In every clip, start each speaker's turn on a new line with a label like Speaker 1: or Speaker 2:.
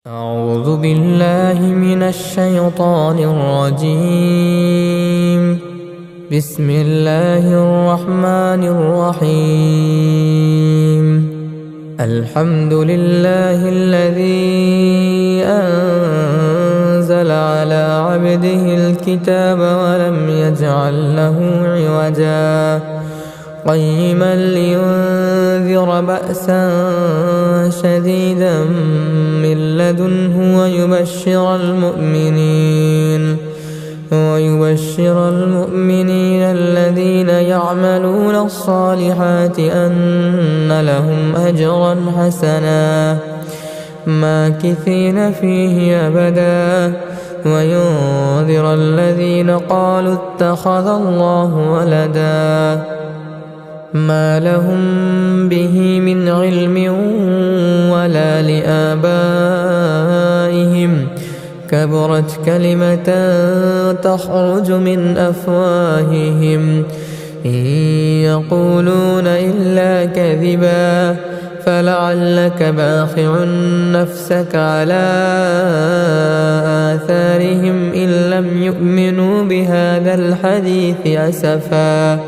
Speaker 1: أعوذ بالله من الشيطان الرجيم. بسم الله الرحمن الرحيم. الحمد لله الذي أنزل على عبده الكتاب ولم يجعل له عوجا قيما لينذر بأسا شديدا من لدنه ويبشر المؤمنين الذين يعملون الصالحات أن لهم أجرا حسنا ماكثين فيه أبدا وينذر الذين قالوا اتخذ الله ولدا ما لهم به من علم ولا لآبائهم كبرت كلمة تخرج من أفواههم إن يقولون إلا كذبا فلعلك باخع نفسك على آثارهم إن لم يؤمنوا بهذا الحديث أسفا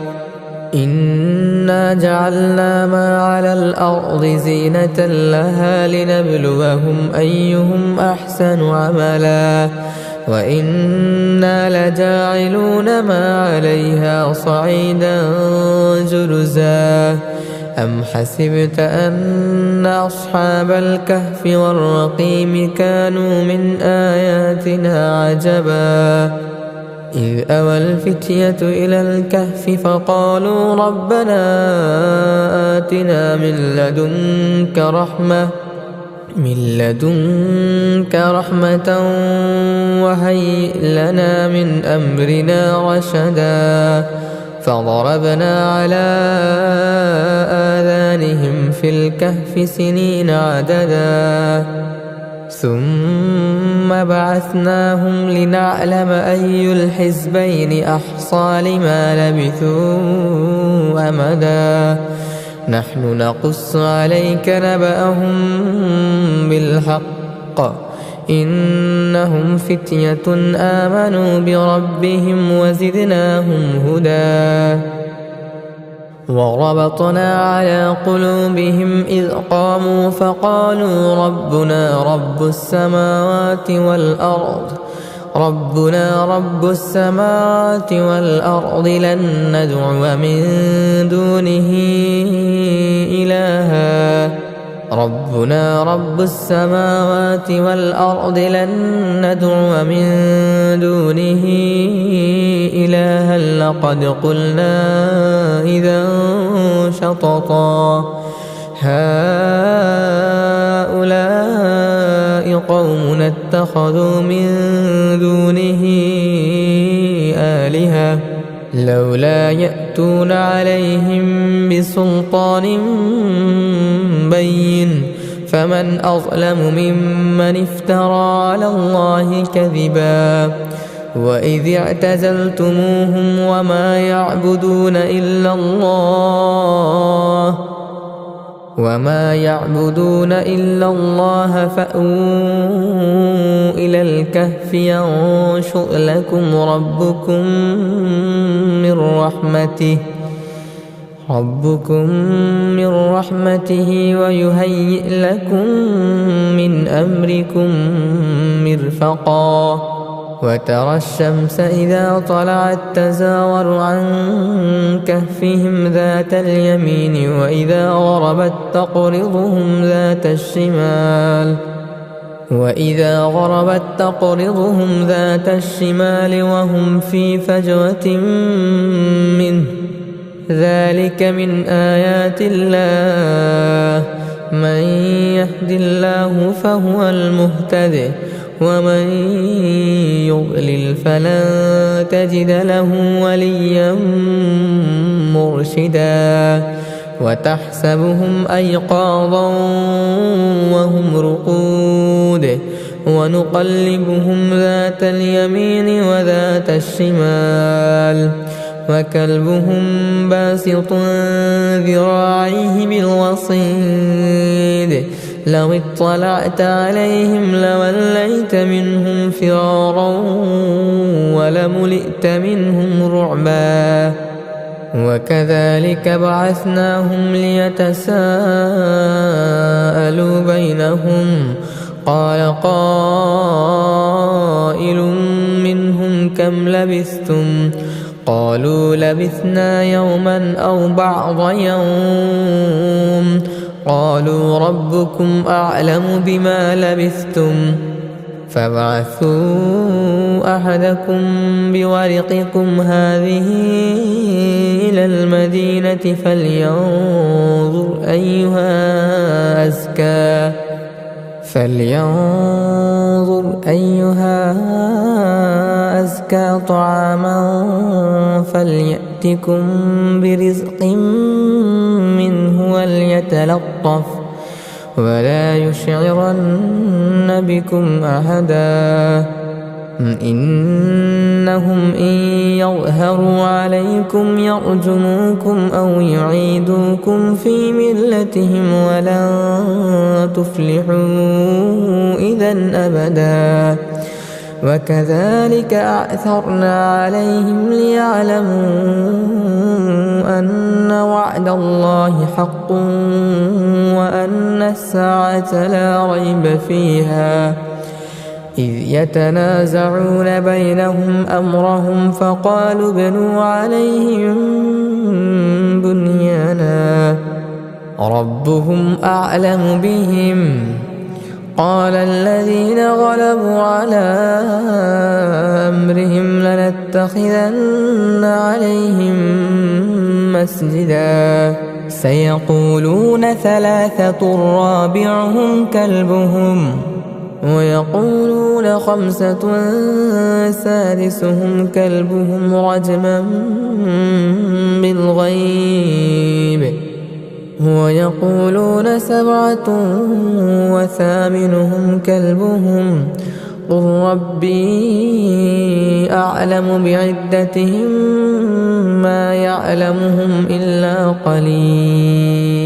Speaker 1: إنا جعلنا ما على الأرض زينة لها لنبلوهم أيهم أحسن عملا وإنا لجاعلون ما عليها صعيدا جرزا أم حسبت أن أصحاب الكهف والرقيم كانوا من آياتنا عجبا إذ أوى الفتية إلى الكهف فقالوا ربنا آتنا من لدنك رحمة وهيئ لنا من أمرنا رشدا فضربنا على آذانهم في الكهف سنين عددا ثم بعثناهم لنعلم أي الحزبين أحصى لما لبثوا أمدا نحن نقص عليك نبأهم بالحق إنهم فتية آمنوا بربهم وزدناهم هدى وربطنا على قلوبهم إذ قاموا فقالوا ربنا رب السماوات والأرض لن ندعو من دونه إلها ربنا رب السماوات والأرض لن ندعو من دونه إلها لقد قلنا إذا شططا هؤلاء قومنا اتخذوا من دونه آلهة لولا يأتون عليهم بسلطان بين فمن أظلم ممن افترى على الله كذبا وإذ اعتزلتموهم وما يعبدون إلا الله فأووا إلى الكهف ينشر لكم ربكم من رحمته ويهيئ لكم من أمركم مرفقا وترى الشمس إذا طلعت تزاور عن كهفهم ذات اليمين وإذا غربت تقرضهم ذات الشمال وهم في فجوة منه ذلك من آيات الله من يهد الله فهو المهتد ومن يضلل فلن تجد له وليا مرشدا وتحسبهم أيقاظا وهم رقود ونقلبهم ذات اليمين وذات الشمال وكلبهم باسط ذراعيه بالوصيد لو اطلعت عليهم لوليت منهم فرارا ولملئت منهم رعبا وكذلك بعثناهم ليتساءلوا بينهم قال قائل منهم كم لبثتم قالوا لبثنا يوما أو بعض يوم قالوا ربكم أعلم بما لبثتم فابعثوا أحدكم بورقكم هذه إلى المدينة فلينظر أيها أزكى طعاما فليأتكم برزق منه وليتلطف ولا يشعرن بكم أحدا إنهم إن يظهروا عليكم يرجموكم أو يعيدوكم في ملتهم ولن تفلحوا إذا أبدا وكذلك أعثرنا عليهم ليعلموا أن وعد الله حق وأن الساعة لا ريب فيها إذ يتنازعون بينهم أمرهم فقالوا ابنوا عليهم بنيانا ربهم أعلم بهم قال الذين غلبوا على أمرهم لنتخذن عليهم مسجدا سيقولون ثلاثة رابعهم كلبهم ويقولون خمسة سادسهم كلبهم رجما بالغيب ويقولون سبعة وثامنهم كلبهم قل ربي أعلم بعدتهم ما يعلمهم إلا قليل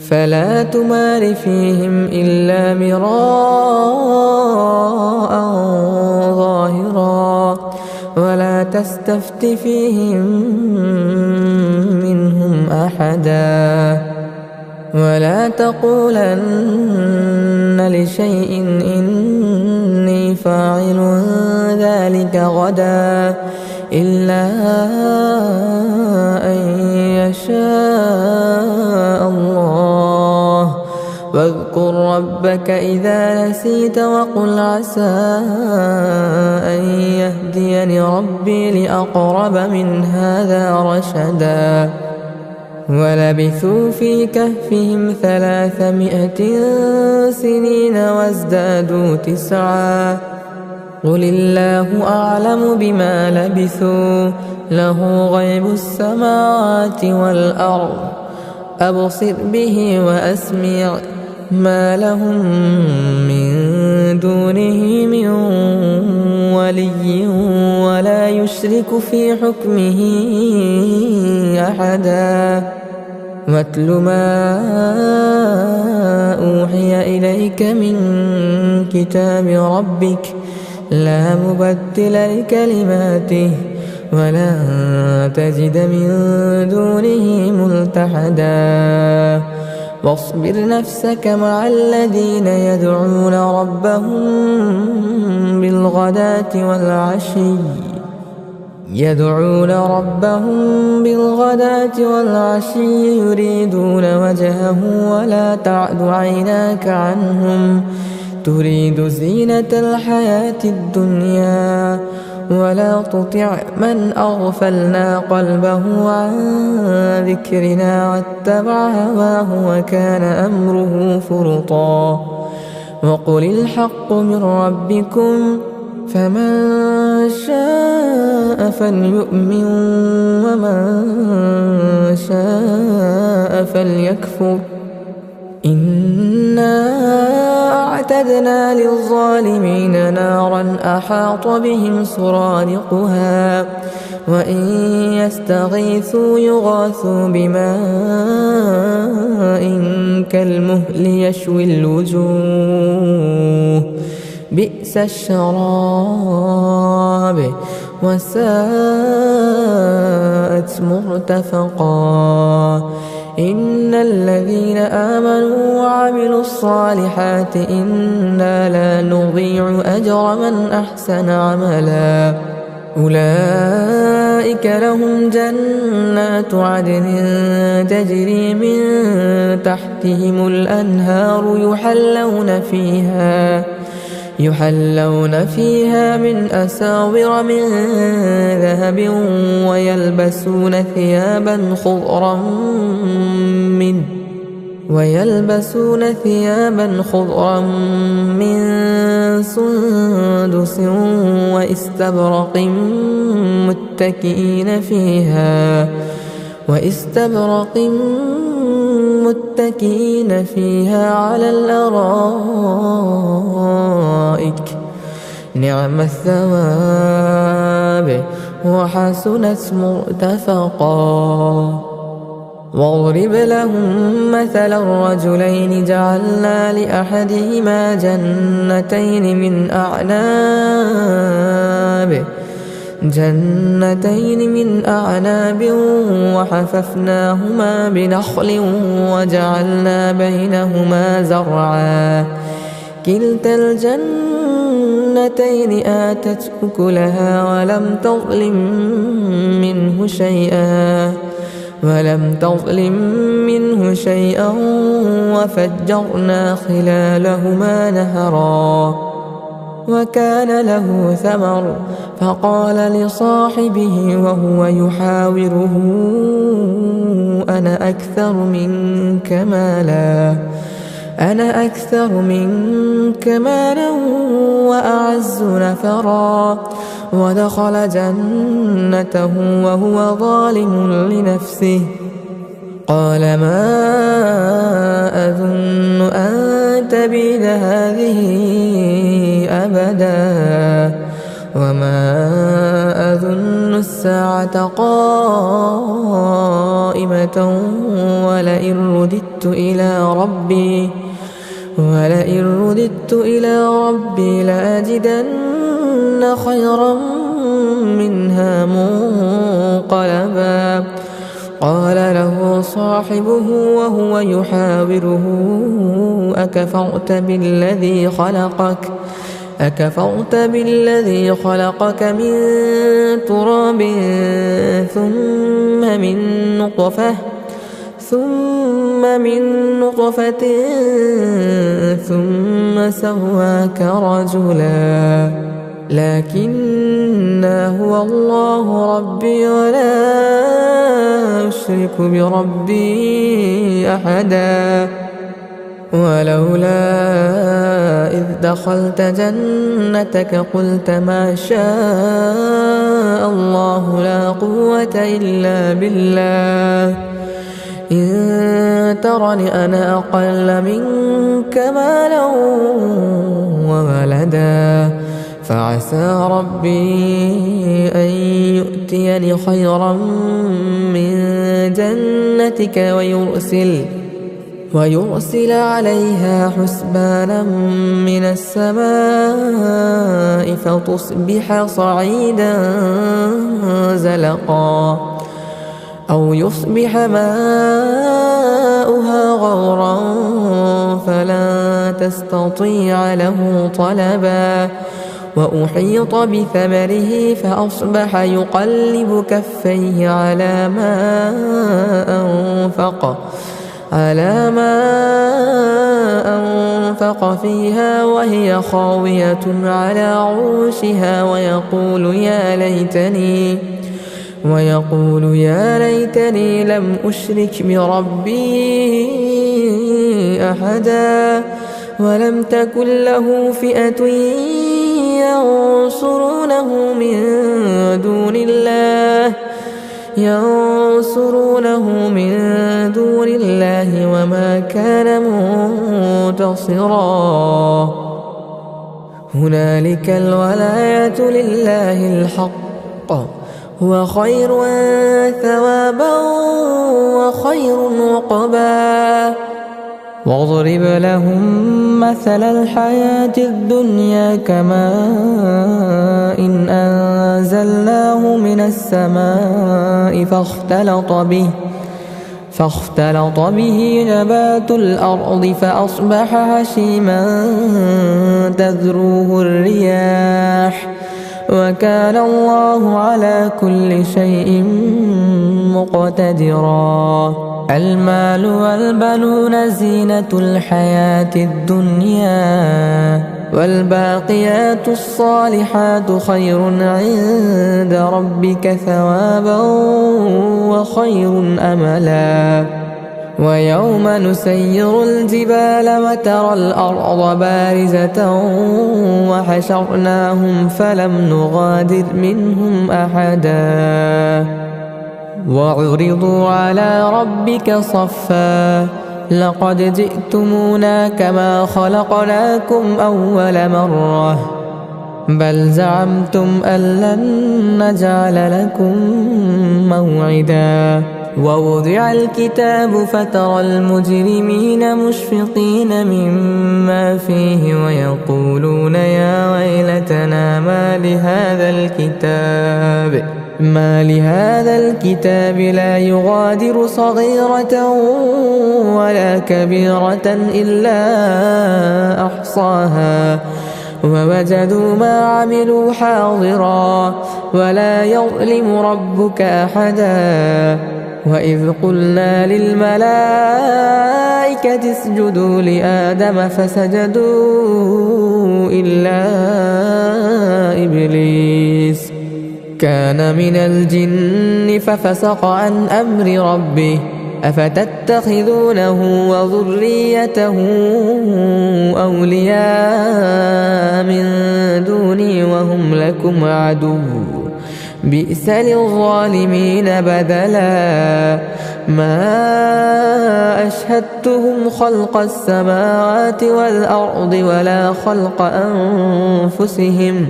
Speaker 1: فلا تمار فيهم إلا مراء ظاهرا ولا تستفت فيهم منهم أحدا ولا تقولن لشيء إني فاعل ذلك غدا إلا أن يشاء الله واذكر ربك إذا نسيت وقل عسى أن يهديني ربي لأقرب من هذا رشدا ولبثوا في كهفهم 300 سنين وازدادوا 9 قل الله أعلم بما لبثوا له غيب السماوات والأرض أبصر به وأسمع ما لهم من دونه من ولي ولا يشرك في حكمه أحدا واتل ما أوحي إليك من كتاب ربك لا مبدل لكلماته ولا تجد من دونه ملتحدا واصبر نفسك مع الذين يدعون ربهم بالغداة والعشي يريدون وجهه ولا تعد عيناك عنهم تريد زينة الحياة الدنيا ولا تطع من أغفلنا قلبه عن ذكرنا واتبع هواه وكان أمره فرطا وقل الحق من ربكم فمن شاء فليؤمن ومن شاء فليكفر أعتدنا للظالمين نارا أحاط بهم سرادقها وإن يستغيثوا يغاثوا بماء كالمهل يشوي الوجوه بئس الشراب وساءت مرتفقا إن الذين آمنوا وعملوا الصالحات إنا لا نضيع أجر من أحسن عملا أولئك لهم جنات عدن تجري من تحتهم الأنهار يحلون فيها من أساور من ذهب ويلبسون ثيابا خضرا من سندس واستبرق متكئين فيها على الأرائك نعم الثواب وحسنت مرتفقا واضرب لهم مثل الرجلين جعلنا لأحدهما جنتين من أعناب وحففناهما بنخل وجعلنا بينهما زرعا كلتا الجنتين آتت أكلها ولم تظلم منه شيئا وفجرنا خلالهما نهرا وكان له ثمر فقال لصاحبه وهو يحاوره أنا أكثر منك مالا وأعز نفرا ودخل جنته وهو ظالم لنفسه قال ما أظن أن تبيد هذه أبدا وما أظن الساعة قائمة ولئن رددت إلى ربي لأجدن خيرا منها منقلبا قال له صاحبه وهو يحاوره أكفرت بالذي خلقك من تراب ثم من نطفة ثم سواك رجلا لكن هو الله ربي ولا أشرك بربي أحدا ولولا إذ دخلت جنتك قلت ما شاء الله لا قوة إلا بالله إن ترني أنا أقل منك مالا وولدا فعسى ربي أن يؤتيني خيرا من جنتك ويرسل عليها حسبانا من السماء فتصبح صعيدا زلقا أو يصبح ماؤها غورا فلا تستطيع له طلبا وأحيط بثمره فأصبح يقلب كفيه على ما أنفق فيها وهي خاوية على عروشها ويقول يا ليتني لم أشرك بربي أحدا ولم تكن له فئة ينصرونه من دون الله ينصرونه من دون الله وما كان منتصرا. هنالك الولاية لله الحق، هو خير ثوابا وخير عقبا. واضرب لهم مثل الحياة الدنيا كماء إن أنزلناه من السماء فاختلط به نبات الأرض فأصبح هشيما تذروه الرياح، وكان الله على كل شيء مقتدرا. المال والبنون زينة الحياة الدنيا، والباقيات الصالحات خير عند ربك ثوابا وخير أملا. ويوم نسير الجبال وترى الأرض بارزة وحشرناهم فلم نغادر منهم أحدا، وعرضوا على ربك صفا لقد جئتمونا كما خلقناكم أول مرة بل زعمتم أن لن نجعل لكم موعدا. ووضع الكتاب فترى المجرمين مشفقين مما فيه ويقولون يا ويلتنا ما لهذا الكتاب لا يغادر صغيرة ولا كبيرة إلا أحصاها ووجدوا ما عملوا حاضرا ولا يظلم ربك أحدا. وإذ قلنا للملائكة اسجدوا لآدم فسجدوا إلا إبليس كان من الجن ففسق عن أمر ربه أفتتخذونه وذريته أولياء من دوني وهم لكم عدو بئس للظالمين بدلا. ما أشهدتهم خلق السماوات والأرض ولا خلق أنفسهم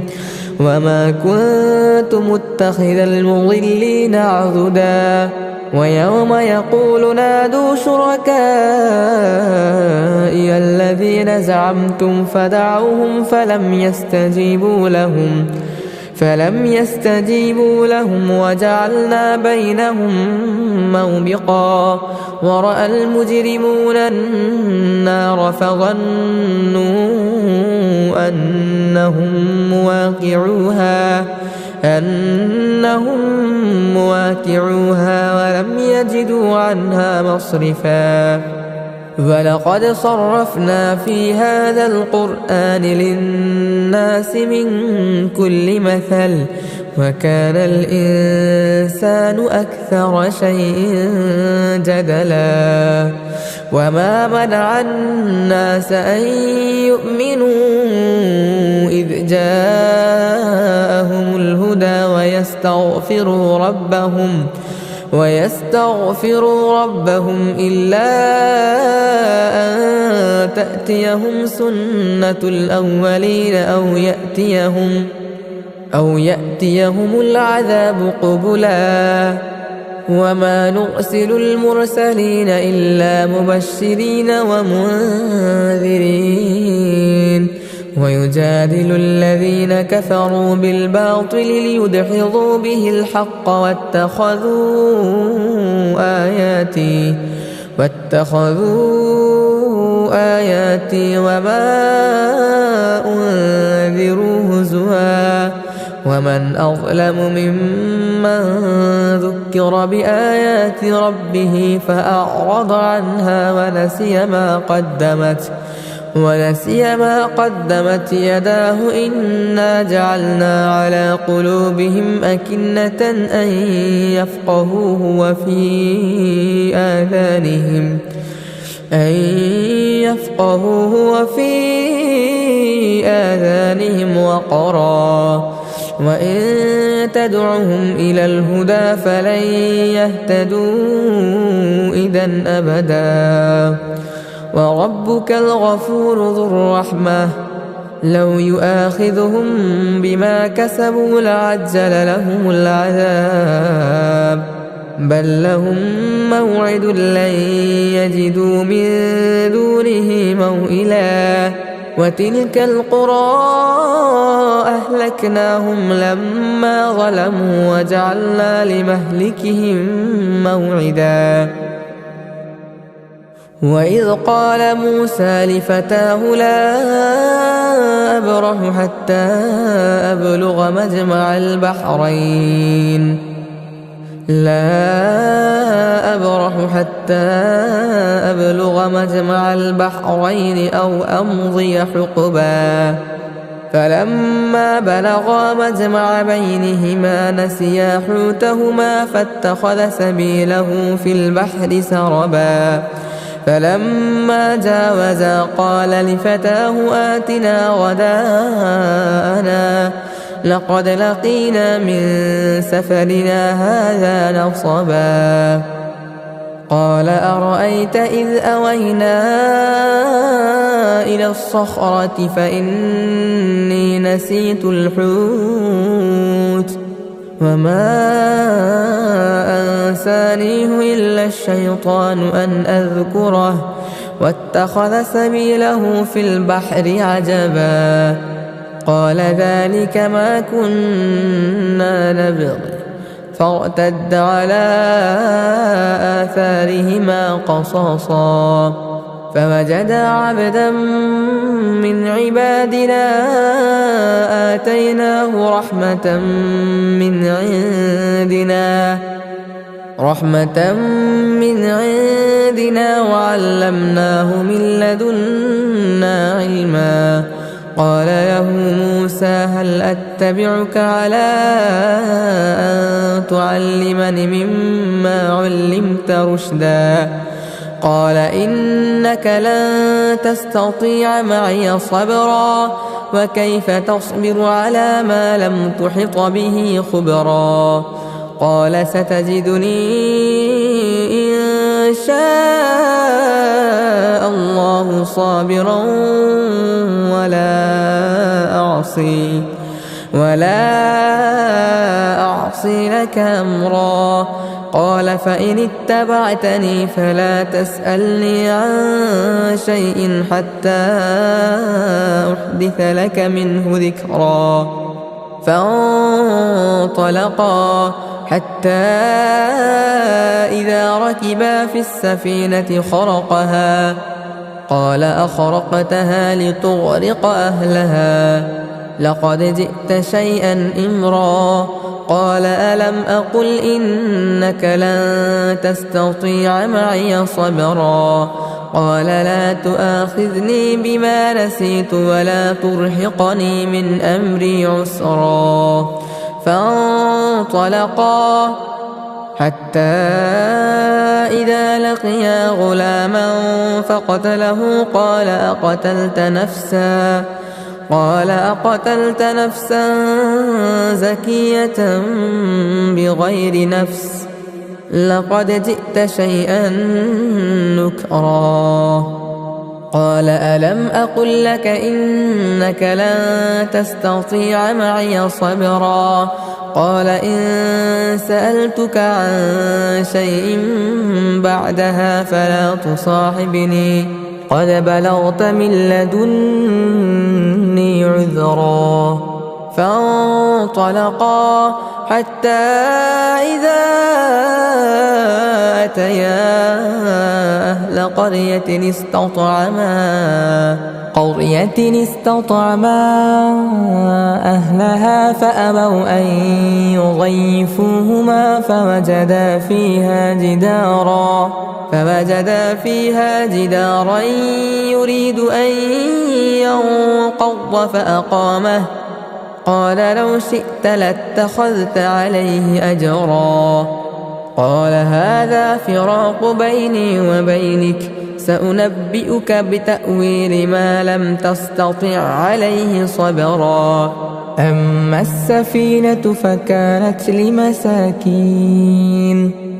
Speaker 1: وما كنت متخذ المضلين عضدا. ويوم يقول نادوا شركائي الذين زعمتم فدعوهم فلم يستجيبوا لهم وجعلنا بينهم موبقا. ورأى المجرمون النار فظنوا أنهم مواقعوها ولم يجدوا عنها مصرفا. ولقد صرفنا في هذا القرآن للناس من كل مثل وكان الإنسان أكثر شيء جدلا. وما منع الناس أن يؤمنوا إذ جاءهم الهدى ويستغفروا ربهم إلا أن تأتيهم سنة الأولين أو يأتيهم العذاب قبلا. وما نرسل المرسلين إلا مبشرين ومنذرين ويجادل الذين كفروا بالباطل ليدحضوا به الحق واتخذوا آياتي وما أنذروا هزوا. ومن أظلم ممن ذكر بآيات ربه فأعرض عنها ونسي ما قدمت يداه إنا جعلنا على قلوبهم أكنة أن يفقهوه وفي آذانهم وقرا وإن تدعهم إلى الهدى فلن يهتدوا إذا أبدا وربك الغفور ذو الرحمة لو يؤاخذهم بما كسبوا لعجل لهم العذاب بل لهم موعد لن يجدوا من دونه موئلا وتلك القرى أهلكناهم لما ظلموا وجعلنا لمهلكهم موعدا وإذ قال موسى لفتاه لا أبرح حتى أبلغ مجمع البحرين أو أمضي حقبا فلما بلغا مجمع بينهما نسيا حوتهما فاتخذ سبيله في البحر سربا فلما جاوزا قال لفتاه آتنا غداءنا لقد لقينا من سفرنا هذا نصبا قال أرأيت إذ أوينا إلى الصخرة فإني نسيت الحوت وما أنسانيه إلا الشيطان أن أذكره واتخذ سبيله في البحر عجبا قال ذلك ما كنا نبغي فارتد على آثارهما قصصا فوجدا عبدا من عبادنا آتيناه رحمة من عندنا وعلمناه من لدنا علما قال له موسى هل أتبعك على أن تعلمني مما علمت رشدا قال إنك لن تستطيع معي صبرا وكيف تصبر على ما لم تحط به خبرا قال ستجدني إن شاء الله صابرا ولا أعصي لك أمرا قال فإن اتبعتني فلا تسألني عن شيء حتى أحدث لك منه ذكرا فانطلقا حتى إذا ركبا في السفينة خرقها قال أخرقتها لتغرق أهلها لقد جئت شيئا إمرا قال ألم أقل إنك لن تستطيع معي صبرا قال لا تؤاخذني بما نسيت ولا ترهقني من أمري عسرا فانطلقا حتى إذا لقيا غلاما فقتله قال أقتلت نفسا زكية بغير نفس لقد جئت شيئا نكرا قال ألم أقل لك إنك لن تستطيع معي صبرا قال إن سألتك عن شيء بعدها فلا تصاحبني قد بلغت من لدني عذرا فانطلقا حتى إذا أتيا أهل قرية استطعما أهلها فأبوا أن يضيفوهما فوجدا فيها جدارا يريد أن ينقض فأقامه قال لو شئت لاتخذت عليه أجرا قال هذا فراق بيني وبينك سأنبئك بتأويل ما لم تستطع عليه صبرا أما السفينة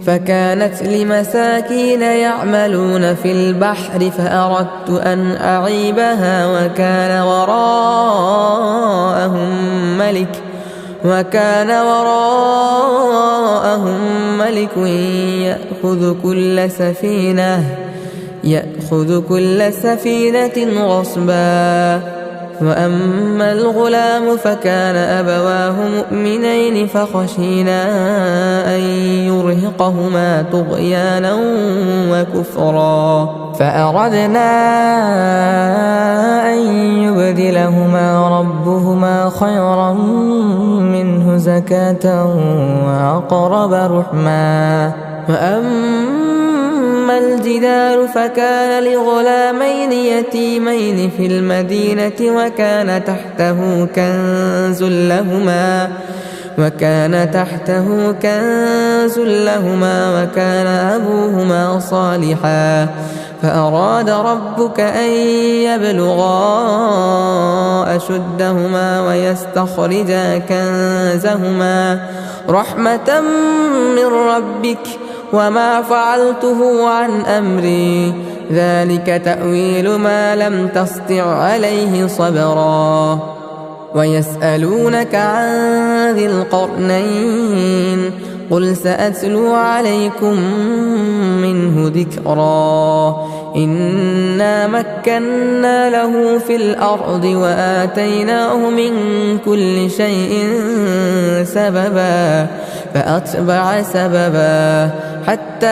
Speaker 1: فكانت لمساكين يعملون في البحر فأردت أن أعيبها وكان وراءهم ملك يأخذ كل سفينة غصبا. وأما الغلام فكان أبواه مؤمنين فخشينا أن يرهقهما طغيانا وكفرا فأردنا أن يبدلهما ربهما خيرا منه زكاة وأقرب رحما. وأما الجدار فكان لغلامين يتيمين في المدينة وكان تحته كنز لهما وكان أبوهما صالحا فأراد ربك أن يبلغا أشدهما ويستخرجا كنزهما رحمة من ربك وما فعلته عن أمري ذلك تأويل ما لم تسطع عليه صبرا. ويسألونك عن ذي القرنين قل سأتلو عليكم منه ذكرا. إنا مكنا له في الأرض وآتيناه من كل شيء سببا فأتبع سببا حتى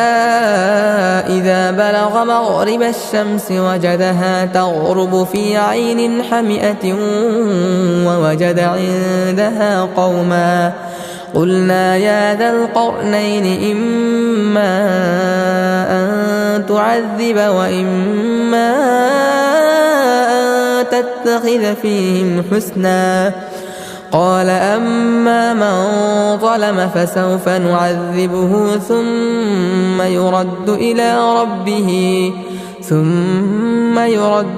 Speaker 1: إذا بلغ مغرب الشمس وجدها تغرب في عين حمئة ووجد عندها قوما قلنا يا ذا القرنين إما أن تعذب وإما أن تتخذ فيهم حسنا. قال أما من ظلم فسوف نعذبه ثم يرد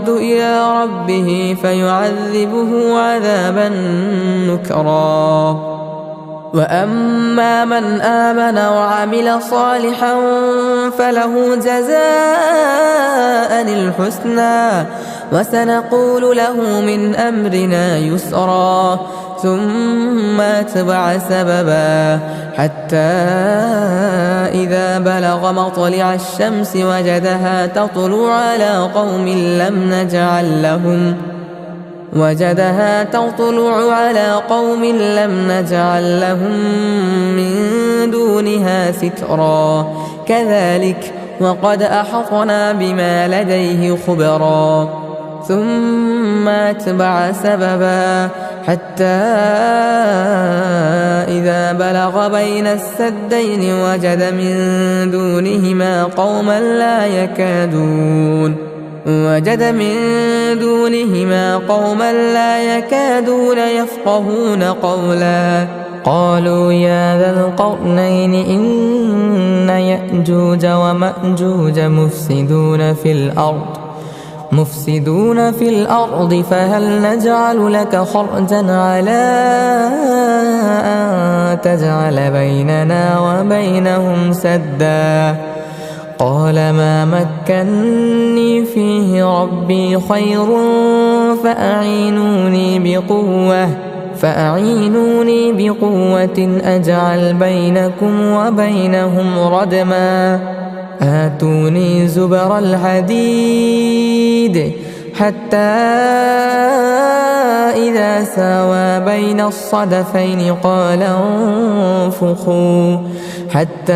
Speaker 1: إلى ربه فيعذبه عذابا نكرا. وأما من آمن وعمل صالحا فله جزاء الحسنى وسنقول له من أمرنا يسرا. ثم أتبع سببا حتى إذا بلغ مطلع الشمس وجدها تطلع على قوم لم نجعل لهم من دونها سترا كذلك وقد أحطنا بما لديه خبرا. ثم أتبع سببا حتى إذا بلغ بين السدين وجد من دونهما قوما لا يكادون يفقهون قولا. قالوا يا ذا القرنين إن يأجوج ومأجوج مفسدون في الأرض فهل نجعل لك خرجا على أن تجعل بيننا وبينهم سدا. قال ما مكني فيه ربي خير فأعينوني بقوة أجعل بينكم وبينهم ردما. آتوني زبر الحديد حتى إذا ساوى بين الصدفين قال انفخوا حتى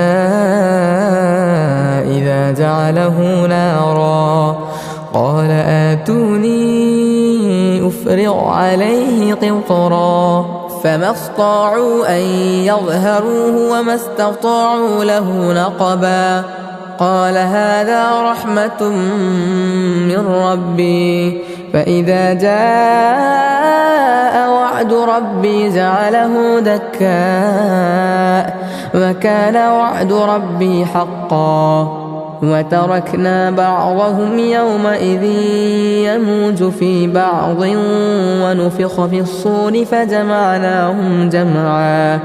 Speaker 1: إذا جعله نارا قال آتوني أفرغ عليه قطرا. فما استطاعوا أن يظهروه وما استطاعوا له نقبا. قال هذا رحمة من ربي فإذا جاء وعد ربي جعله دكاء وكان وعد ربي حقا. وتركنا بعضهم يومئذ يموج في بعض ونفخ في الصور فجمعناهم جمعا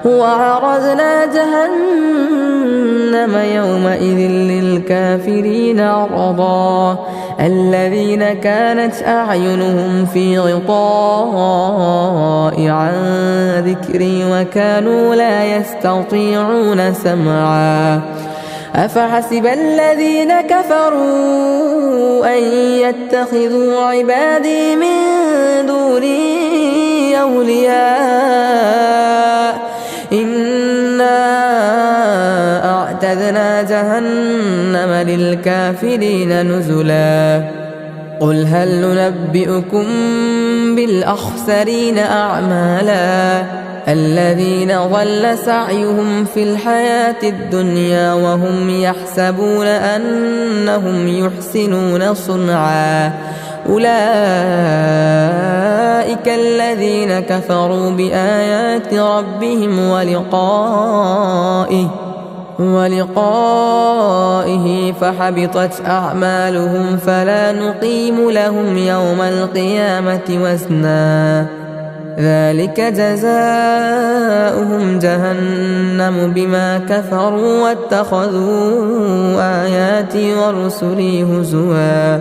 Speaker 1: وعرضنا جهنم يومئذ للكافرين عرضا الذين كانت أعينهم في غطاء عن ذكري وكانوا لا يستطيعون سمعا أفحسب الذين كفروا أن يتخذوا عبادي من دوني أولياء إنا أعتدنا جهنم للكافرين نزلا قل هل ننبئكم بالأخسرين أعمالا الذين ضل سعيهم في الحياة الدنيا وهم يحسبون أنهم يحسنون صنعا أولئك الذين كفروا بآيات ربهم ولقائه فحبطت أعمالهم فلا نقيم لهم يوم القيامة وزنا ذلك جزاؤهم جهنم بما كفروا واتخذوا آياتي ورسلي هزوا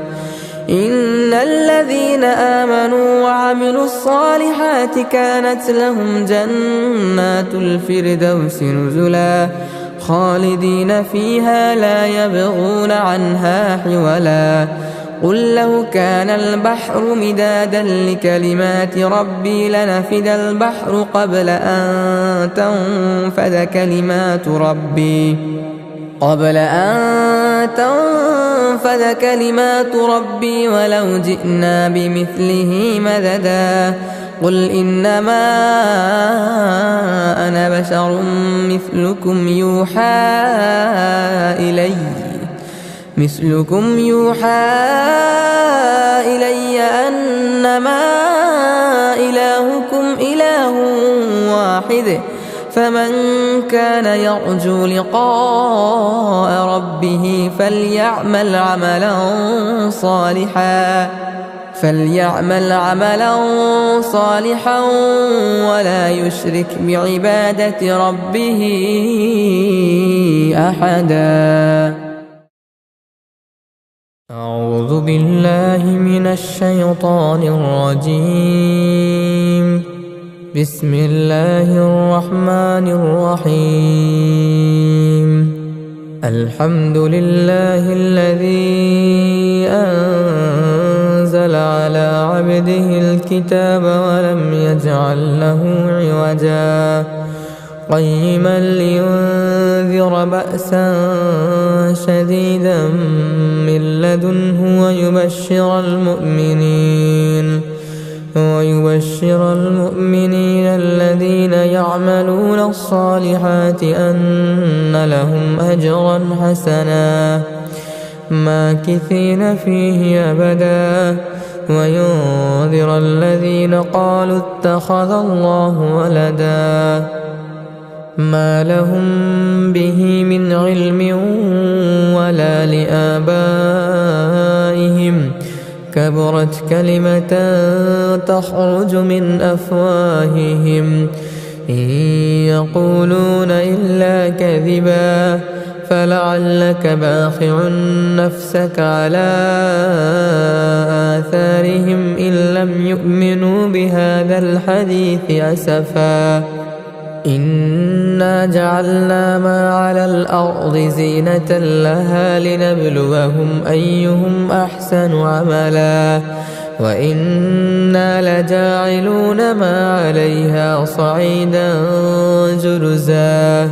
Speaker 1: إن الذين آمنوا وعملوا الصالحات كانت لهم جنات الفردوس نزلا خالدين فيها لا يبغون عنها حولا قل لو كان البحر مدادا لكلمات ربي لنفد البحر قبل أن تنفد كلمات ربي ولو جئنا بمثله مددا قل إنما أنا بشر مثلكم يوحى إلي أنما إلهكم إله واحد فمن كان يرجو لقاء ربه فليعمل عملا صالحا ولا يشرك بعبادة ربه أحدا. أعوذ بالله من الشيطان الرجيم. بسم الله الرحمن الرحيم. الحمد لله الذي أنزل على عبده الكتاب ولم يجعل له عوجا قيما لينذر بأسا شديدا من لدنه ويبشر المؤمنين الذين يعملون الصالحات أن لهم أجرا حسنا ماكثين فيه أبدا وينذر الذين قالوا اتخذ الله ولدا ما لهم به من علم ولا لآبائهم كبرت كلمة تخرج من أفواههم إن يقولون إلا كذبا فلعلك باخع نفسك على آثارهم إن لم يؤمنوا بهذا الحديث أسفا إنا جعلنا ما على الأرض زينة لها لنبلوهم أيهم أحسن عملا وإنا لجاعلون ما عليها صعيدا جرزا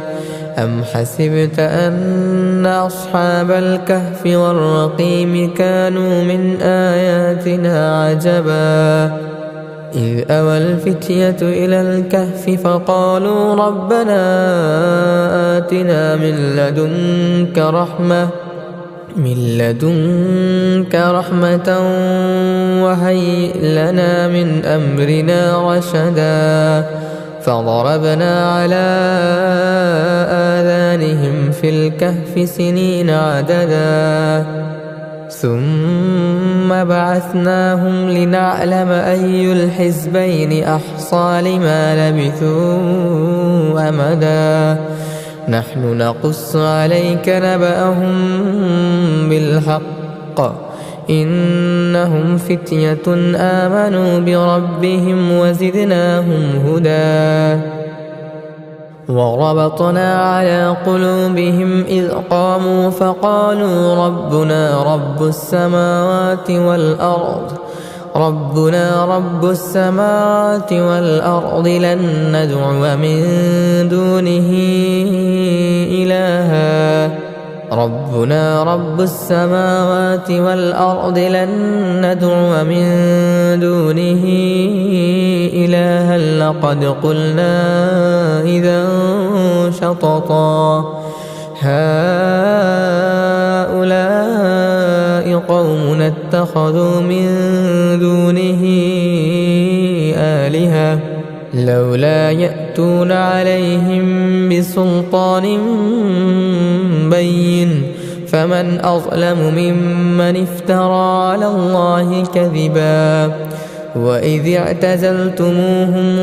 Speaker 1: أم حسبت أن أصحاب الكهف والرقيم كانوا من آياتنا عجبا إذ أوى الفتية إلى الكهف فقالوا ربنا آتنا من لدنك رحمة وهيئ لنا من أمرنا رشدا فضربنا على آذانهم في الكهف سنين عددا ثم بعثناهم لنعلم أي الحزبين أحصى لما لبثوا أمدا نحن نقص عليك نبأهم بالحق إنهم فتية آمنوا بربهم وزدناهم هدى وربطنا على قلوبهم إذ قاموا فقالوا ربنا رب السماوات والأرض لن ندعو من دونه إلها ربنا رب السماوات والأرض لن ندعو من دونه إلها لقد قلنا إذا شططا هؤلاء قومنا اتخذوا من دونه آلهة لولا يأتون عليهم بسلطان بين فمن أظلم ممن افترى على الله كذبا وإذ اعتزلتموهم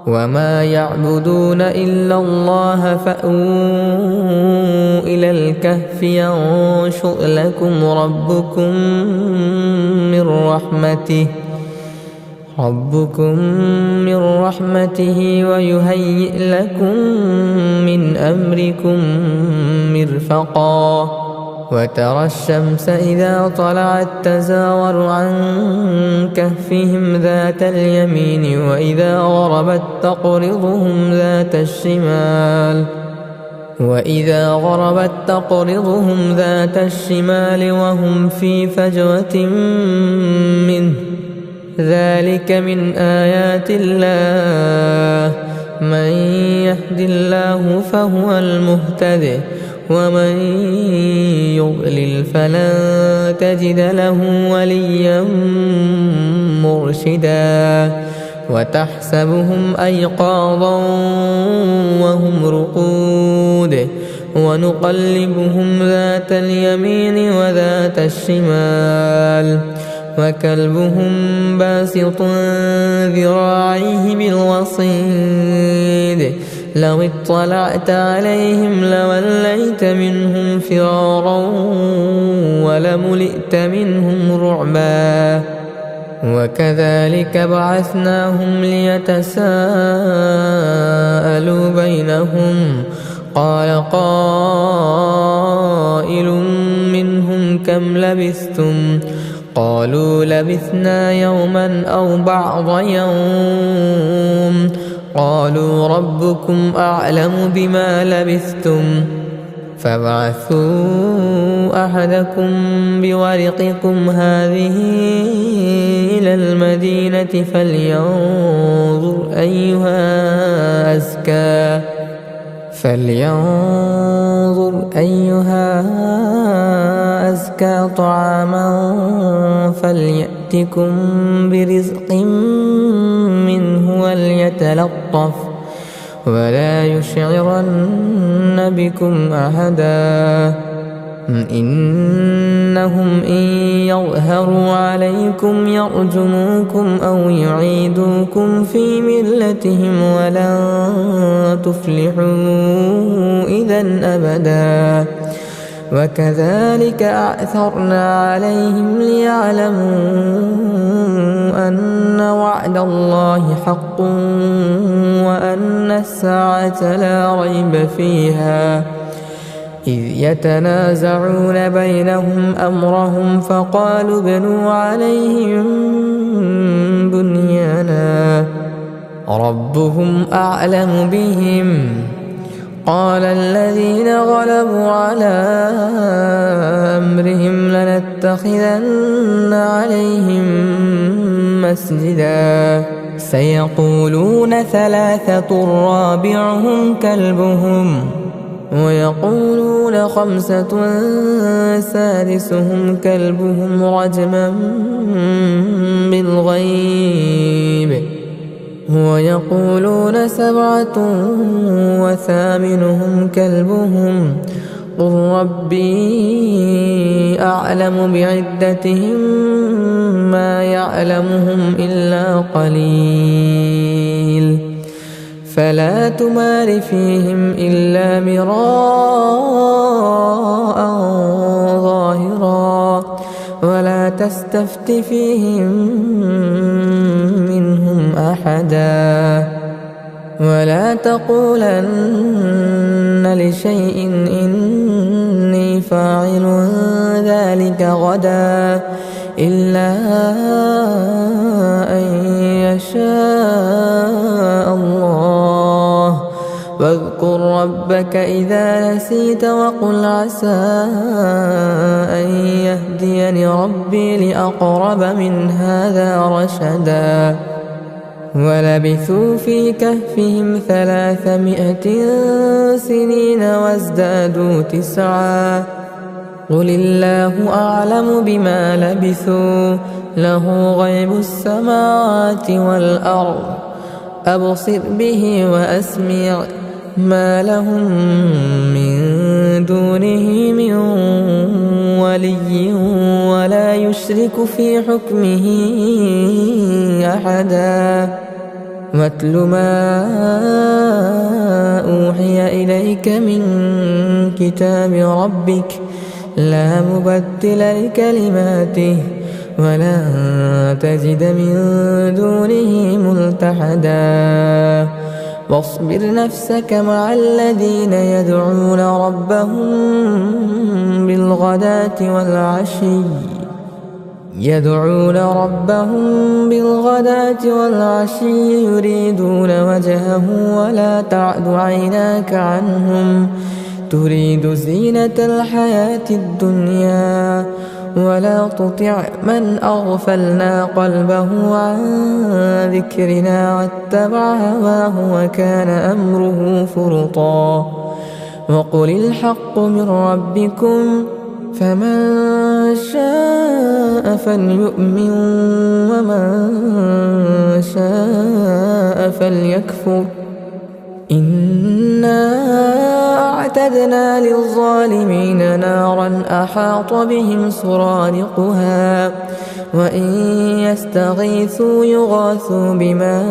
Speaker 1: وما يعبدون إلا الله فأووا إلى الكهف ينشر لكم ربكم من رحمته ويهيئ لكم من أمركم مرفقا وترى الشمس إذا طلعت تزاور عن كهفهم ذات اليمين وإذا غربت تقرضهم ذات الشمال وهم في فجوة منه ذلك من آيات الله من يهد الله فهو المهتد ومن يضلل فلن تجد له وليا مرشدا وتحسبهم أيقاظا وهم رقود ونقلبهم ذات اليمين وذات الشمال وكلبهم باسط ذراعيه بالوصيد لو اطلعت عليهم لوليت منهم فرارا ولملئت منهم رعبا وكذلك بعثناهم ليتساءلوا بينهم قال قائل منهم كم لبثتم قالوا لبثنا يوما أو بعض يوم قالوا ربكم أعلم بما لبثتم فابعثوا أحدكم بورقكم هذه إلى المدينة فلينظر أيها أزكى طعاما فليأتكم برزق منه وليتلطف ولا يشعرن بكم أحدا إنهم إن يظهروا عليكم يرجموكم أو يعيدوكم في ملتهم ولن تفلحوا إذا أبدا وكذلك أعثرنا عليهم ليعلموا أن وعد الله حق وأن الساعة لا ريب فيها إذ يتنازعون بينهم أمرهم فقالوا ابنوا عليهم بنيانا ربهم أعلم بهم قال الذين غلبوا على أمرهم لنتخذن عليهم مسجدا سيقولون ثلاثة رابعهم كلبهم ويقولون خمسة سادسهم كلبهم رجما بالغيب ويقولون سبعة وثامنهم كلبهم قل ربي أعلم بعدتهم ما يعلمهم إلا قليل فلا تمار فيهم إلا مراء ظاهرا ولا تستفت فيهم منهم أحدا ولا تقولن لشيء إني فاعل ذلك غدا إلا أن يشاء الله واذكر ربك إذا نسيت وقل عسى أن يهديني ربي لأقرب من هذا رشدا ولبثوا في كهفهم 300 سنين وازدادوا 9 قل الله أعلم بما لبثوا له غيب السماوات والأرض أبصر به وأسمع ما لهم من دونه من ولي ولا يشرك في حكمه أحدا واتل ما أوحي إليك من كتاب ربك لا مبدل لكلماته ولا تجد من دونه ملتحدا واصبر نفسك مع الذين يدعون ربهم بالغداة والعشي يريدون وجهه ولا تعد عيناك عنهم تريد زينة الحياة الدنيا ولا تطع من أغفلنا قلبه عن ذكرنا واتبع هواه وكان أمره فرطا وقل الحق من ربكم فمن شاء فليؤمن ومن شاء فليكفر إنا أعتدنا للظالمين نارا أحاط بهم سرادقها وإن يستغيثوا يغاثوا بماء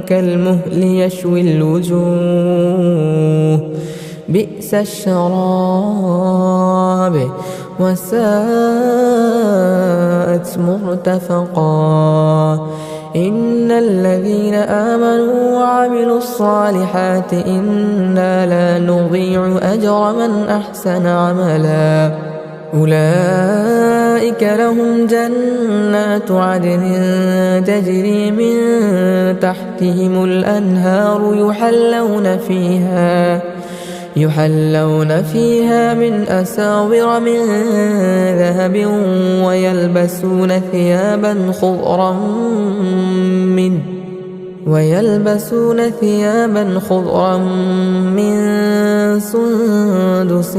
Speaker 1: كالمهل يشوي الوجوه بئس الشراب وساءت مرتفقا إن الذين آمنوا وعملوا الصالحات إنا لا نضيع أجر من أحسن عملا أولئك لهم جنات عدن تجري من تحتهم الأنهار يحلون فيها من أساور من ذهب ويلبسون ثيابا خضرا من سندس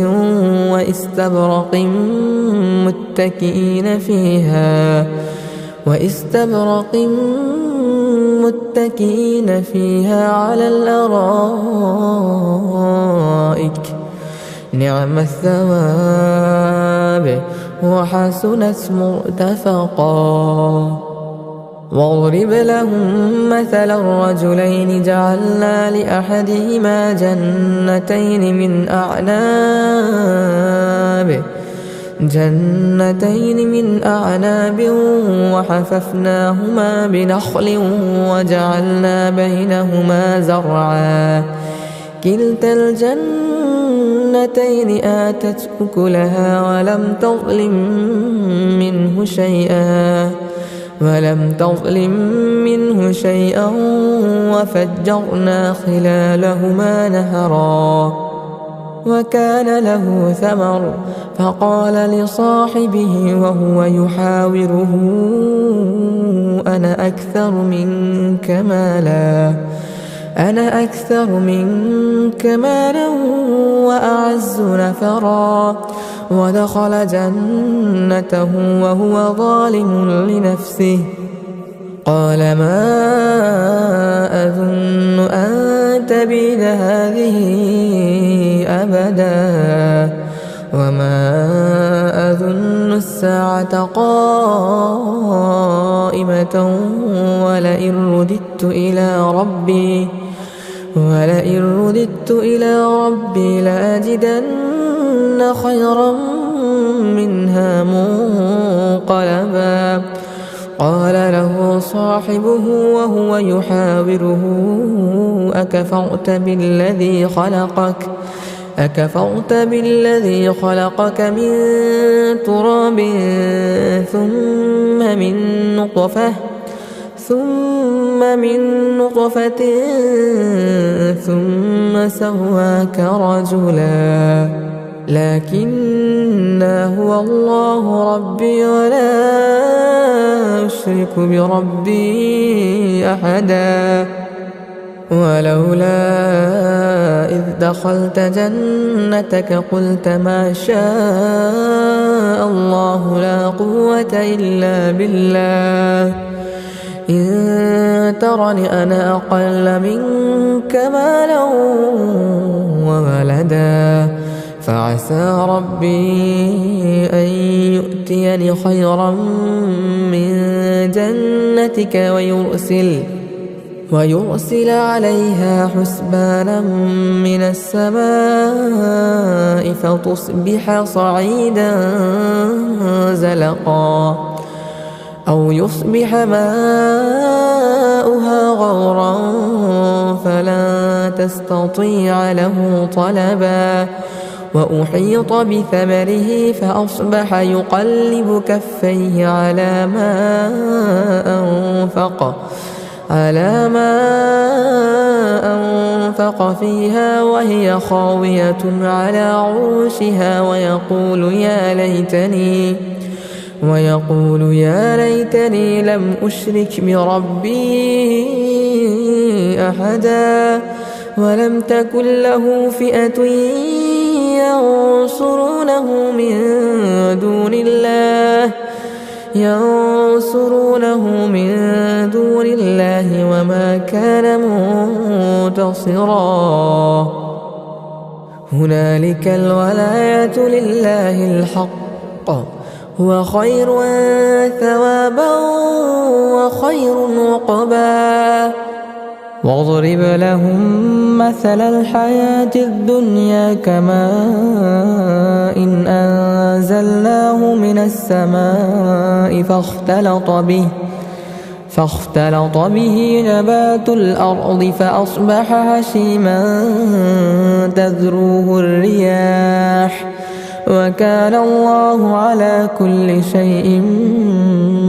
Speaker 1: واستبرق متكئين فيها على الأرائك نعم الثواب وحسنت مرتفقا واضرب لهم مثل الرجلين جعلنا لأحدهما جنتين من أعناب وحففناهما بنخل وجعلنا بينهما زرعا كلتا الجنتين آتت أكلها ولم تظلم منه شيئا وفجرنا خلالهما نهرا وكان له ثمر فقال لصاحبه وهو يحاوره أنا أكثر منك مالا أنا أكثر منك مالا وأعز نفرا. ودخل جنته وهو ظالم لنفسه قال ما أظن أن تبيد هذه أبدا وما أظن الساعة قائمة ولئن رددت إلى ربي لأجدن خيرا منها منقلبا. قال له صاحبه وهو يحاوره أكفرت بالذي خلقك من تراب ثم من نطفة ثم سواك رجلا لكن هو الله ربي ولا أشرك بربي أحدا. ولولا إذ دخلت جنتك قلت ما شاء الله لا قوة إلا بالله إن ترني أنا أقل منك مالا وولدا فعسى ربي أن يؤتيني خيرا من جنتك ويرسل عليها حسبانا من السماء فتصبح صعيدا زلقا أو يصبح ماؤها غورا فلا تستطيع له طلبا. وأحيط بثمره فأصبح يقلب كفيه على ما أنفق فيها وهي خاوية على عروشها ويقول يا ليتني لم أشرك بربي أحدا ولم تكن له فئة ينصرونه من دون الله وما كان منتصرا. هنالك الولاية لله الحق هو خير ثوابا وخير عقبا. واضرب لهم مثل الحياة الدنيا كماء إن أنزلناه من السماء فاختلط به نبات الأرض فأصبح هشيما تذروه الرياح وكان الله على كل شيء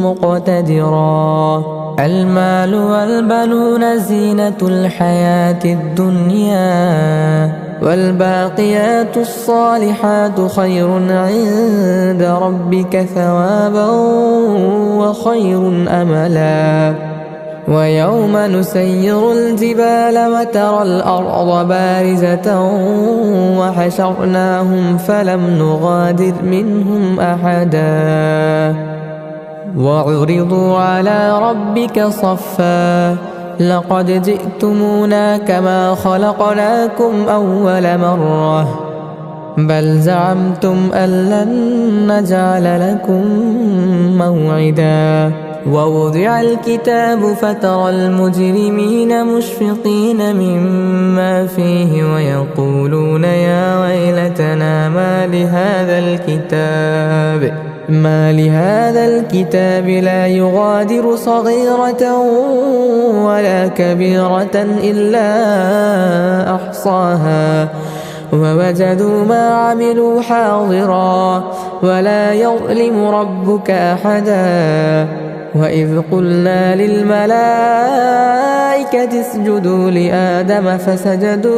Speaker 1: مقتدرا. المال والبنون زينة الحياة الدنيا والباقيات الصالحات خير عند ربك ثوابا وخير أملا. ويوم نسير الجبال وترى الأرض بارزة وحشرناهم فلم نغادر منهم أحدا وعرضوا على ربك صفا لقد جئتمونا كما خلقناكم أول مرة بل زعمتم أن لن نجعل لكم موعدا. ووضع الكتاب فترى المجرمين مشفقين مما فيه ويقولون يا ويلتنا ما لهذا الكتاب لا يغادر صغيرة ولا كبيرة إلا أحصاها ووجدوا ما عملوا حاضرا ولا يظلم ربك أحدا. وإذ قلنا للملائكة اسجدوا لآدم فسجدوا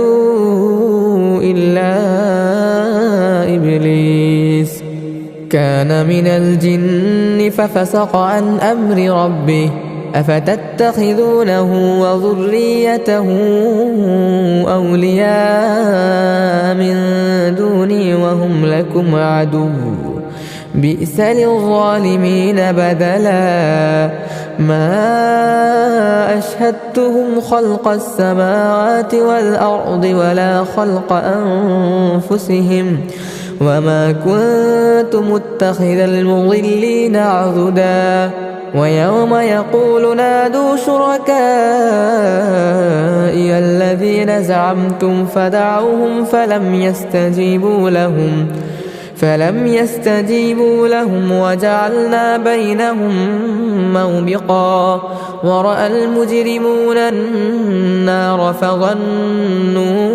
Speaker 1: إلا إبليس كان من الجن ففسق عن أمر ربه أفتتخذونه وذريته أولياء من دوني وهم لكم عدو بئس للظالمين بدلا ما أشهدتهم خلق السماوات والأرض ولا خلق أنفسهم وما كنت متخذ المضلين عضدا ويوم يقول نادوا شركائي الذين زعمتم فدعوهم فلم يستجيبوا لهم وجعلنا بينهم موبقا ورأى المجرمون النار فظنوا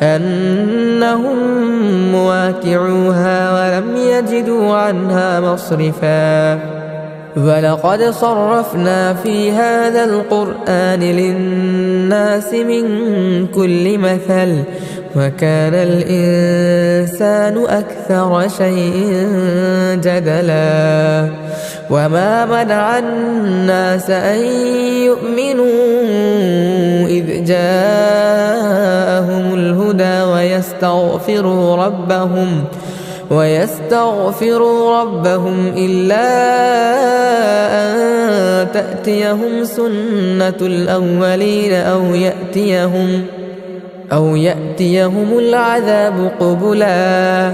Speaker 1: أنهم مواقعوها ولم يجدوا عنها مصرفا ولقد صرفنا في هذا القرآن للناس من كل مثل وكان الإنسان أكثر شيء جدلا وما منع الناس أن يؤمنوا إذ جاءهم الهدى ويستغفروا ربهم إلا أن تأتيهم سنة الأولين أو يأتيهم العذاب قبلا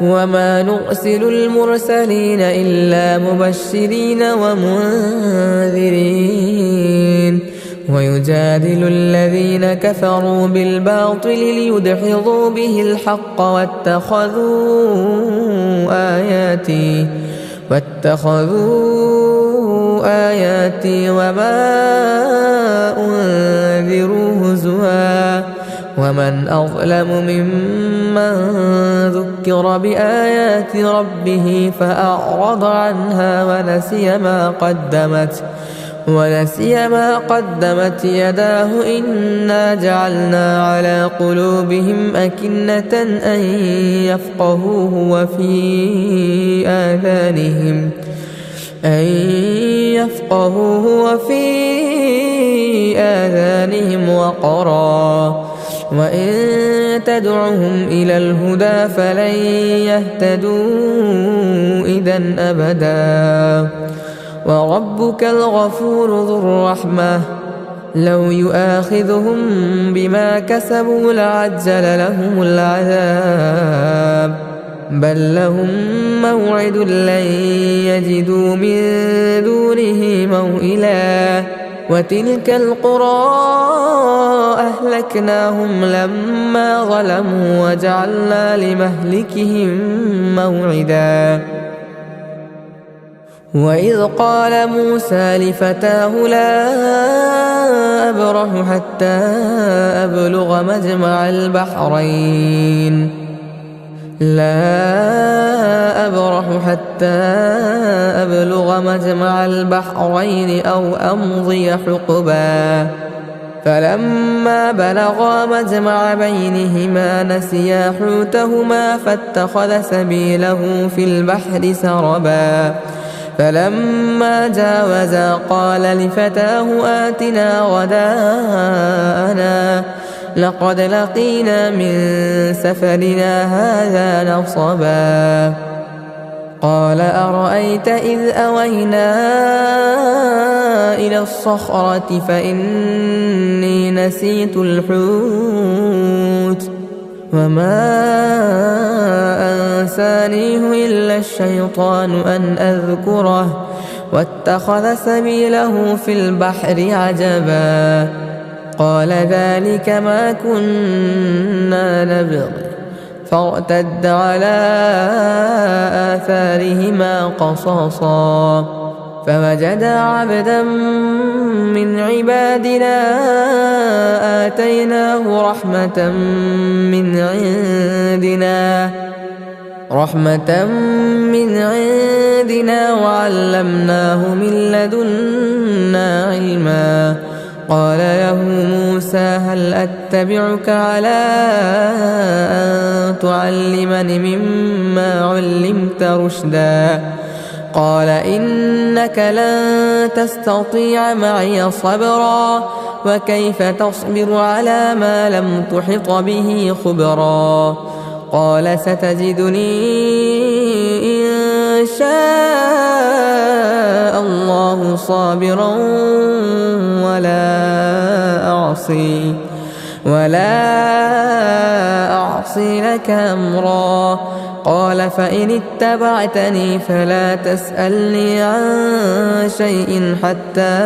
Speaker 1: وما نرسل المرسلين إلا مبشرين ومنذرين ويجادل الذين كفروا بالباطل ليدحضوا به الحق واتخذوا آياتي وما أنذروا هزوا ومن أظلم ممن ذكر بآيات ربه فأعرض عنها ونسي ما قدمت يداه إنا جعلنا على قلوبهم أكنة أن يفقهوه وفي آذانهم وقرا وإن تدعهم إلى الهدى فلن يهتدوا إذن أبدا وربك الغفور ذو الرحمة لو يؤاخذهم بما كسبوا لعجل لهم العذاب بل لهم موعد لن يجدوا من دونه موئلا وتلك القرى أهلكناهم لما ظلموا وجعلنا لمهلكهم موعدا وإذ قال موسى لفتاه لا أبرح حتى أبلغ مجمع البحرين أو أمضي حقبا فلما بلغا مجمع بينهما نسيا حوتهما فاتخذ سبيله في البحر سربا فلما جاوزا قال لفتاه آتنا غداءنا لقد لقينا من سفرنا هذا نصبا قال أرأيت إذ أوينا إلى الصخرة فإني نسيت الحوت وما أنسانيه إلا الشيطان أن أذكره واتخذ سبيله في البحر عجبا قال ذلك ما كنا نبغي فارتد على آثارهما قصصا فوجدا عبدا من عبادنا آتيناه رحمة من عندنا وعلمناه من لدنا علما قال له موسى هل أتبعك على أن تعلمني مما علمت رشدا قال إنك لن تستطيع معي صبرا وكيف تصبر على ما لم تحط به خبرا قال ستجدني إن شاء الله صابرا ولا أعصي لك أمرا قال فإن اتبعتني فلا تسألني عن شيء حتى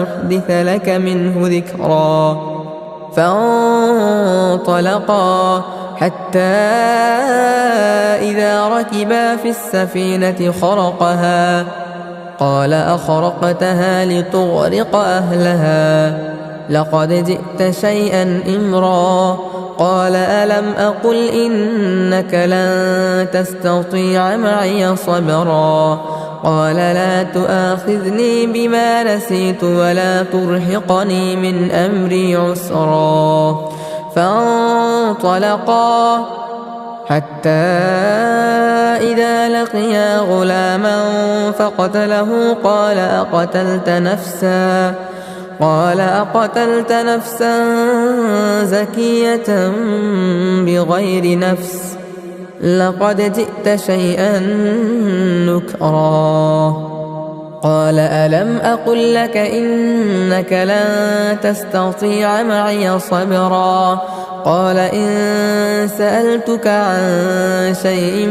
Speaker 1: أحدث لك منه ذكرا فانطلقا حتى إذا ركبا في السفينة خرقها قال أخرقتها لتغرق أهلها لقد جئت شيئا إمرا قال ألم أقل إنك لن تستطيع معي صبرا قال لا تؤاخذني بما نسيت ولا ترهقني من أمري عسرا فانطلقا حتى إذا لقيا غلاما فقتله قال أقتلت نفسا زكية بغير نفس لقد جئت شيئا نكرا قال ألم أقل لك إنك لن تستطيع معي صبرا قال إن سألتك عن شيء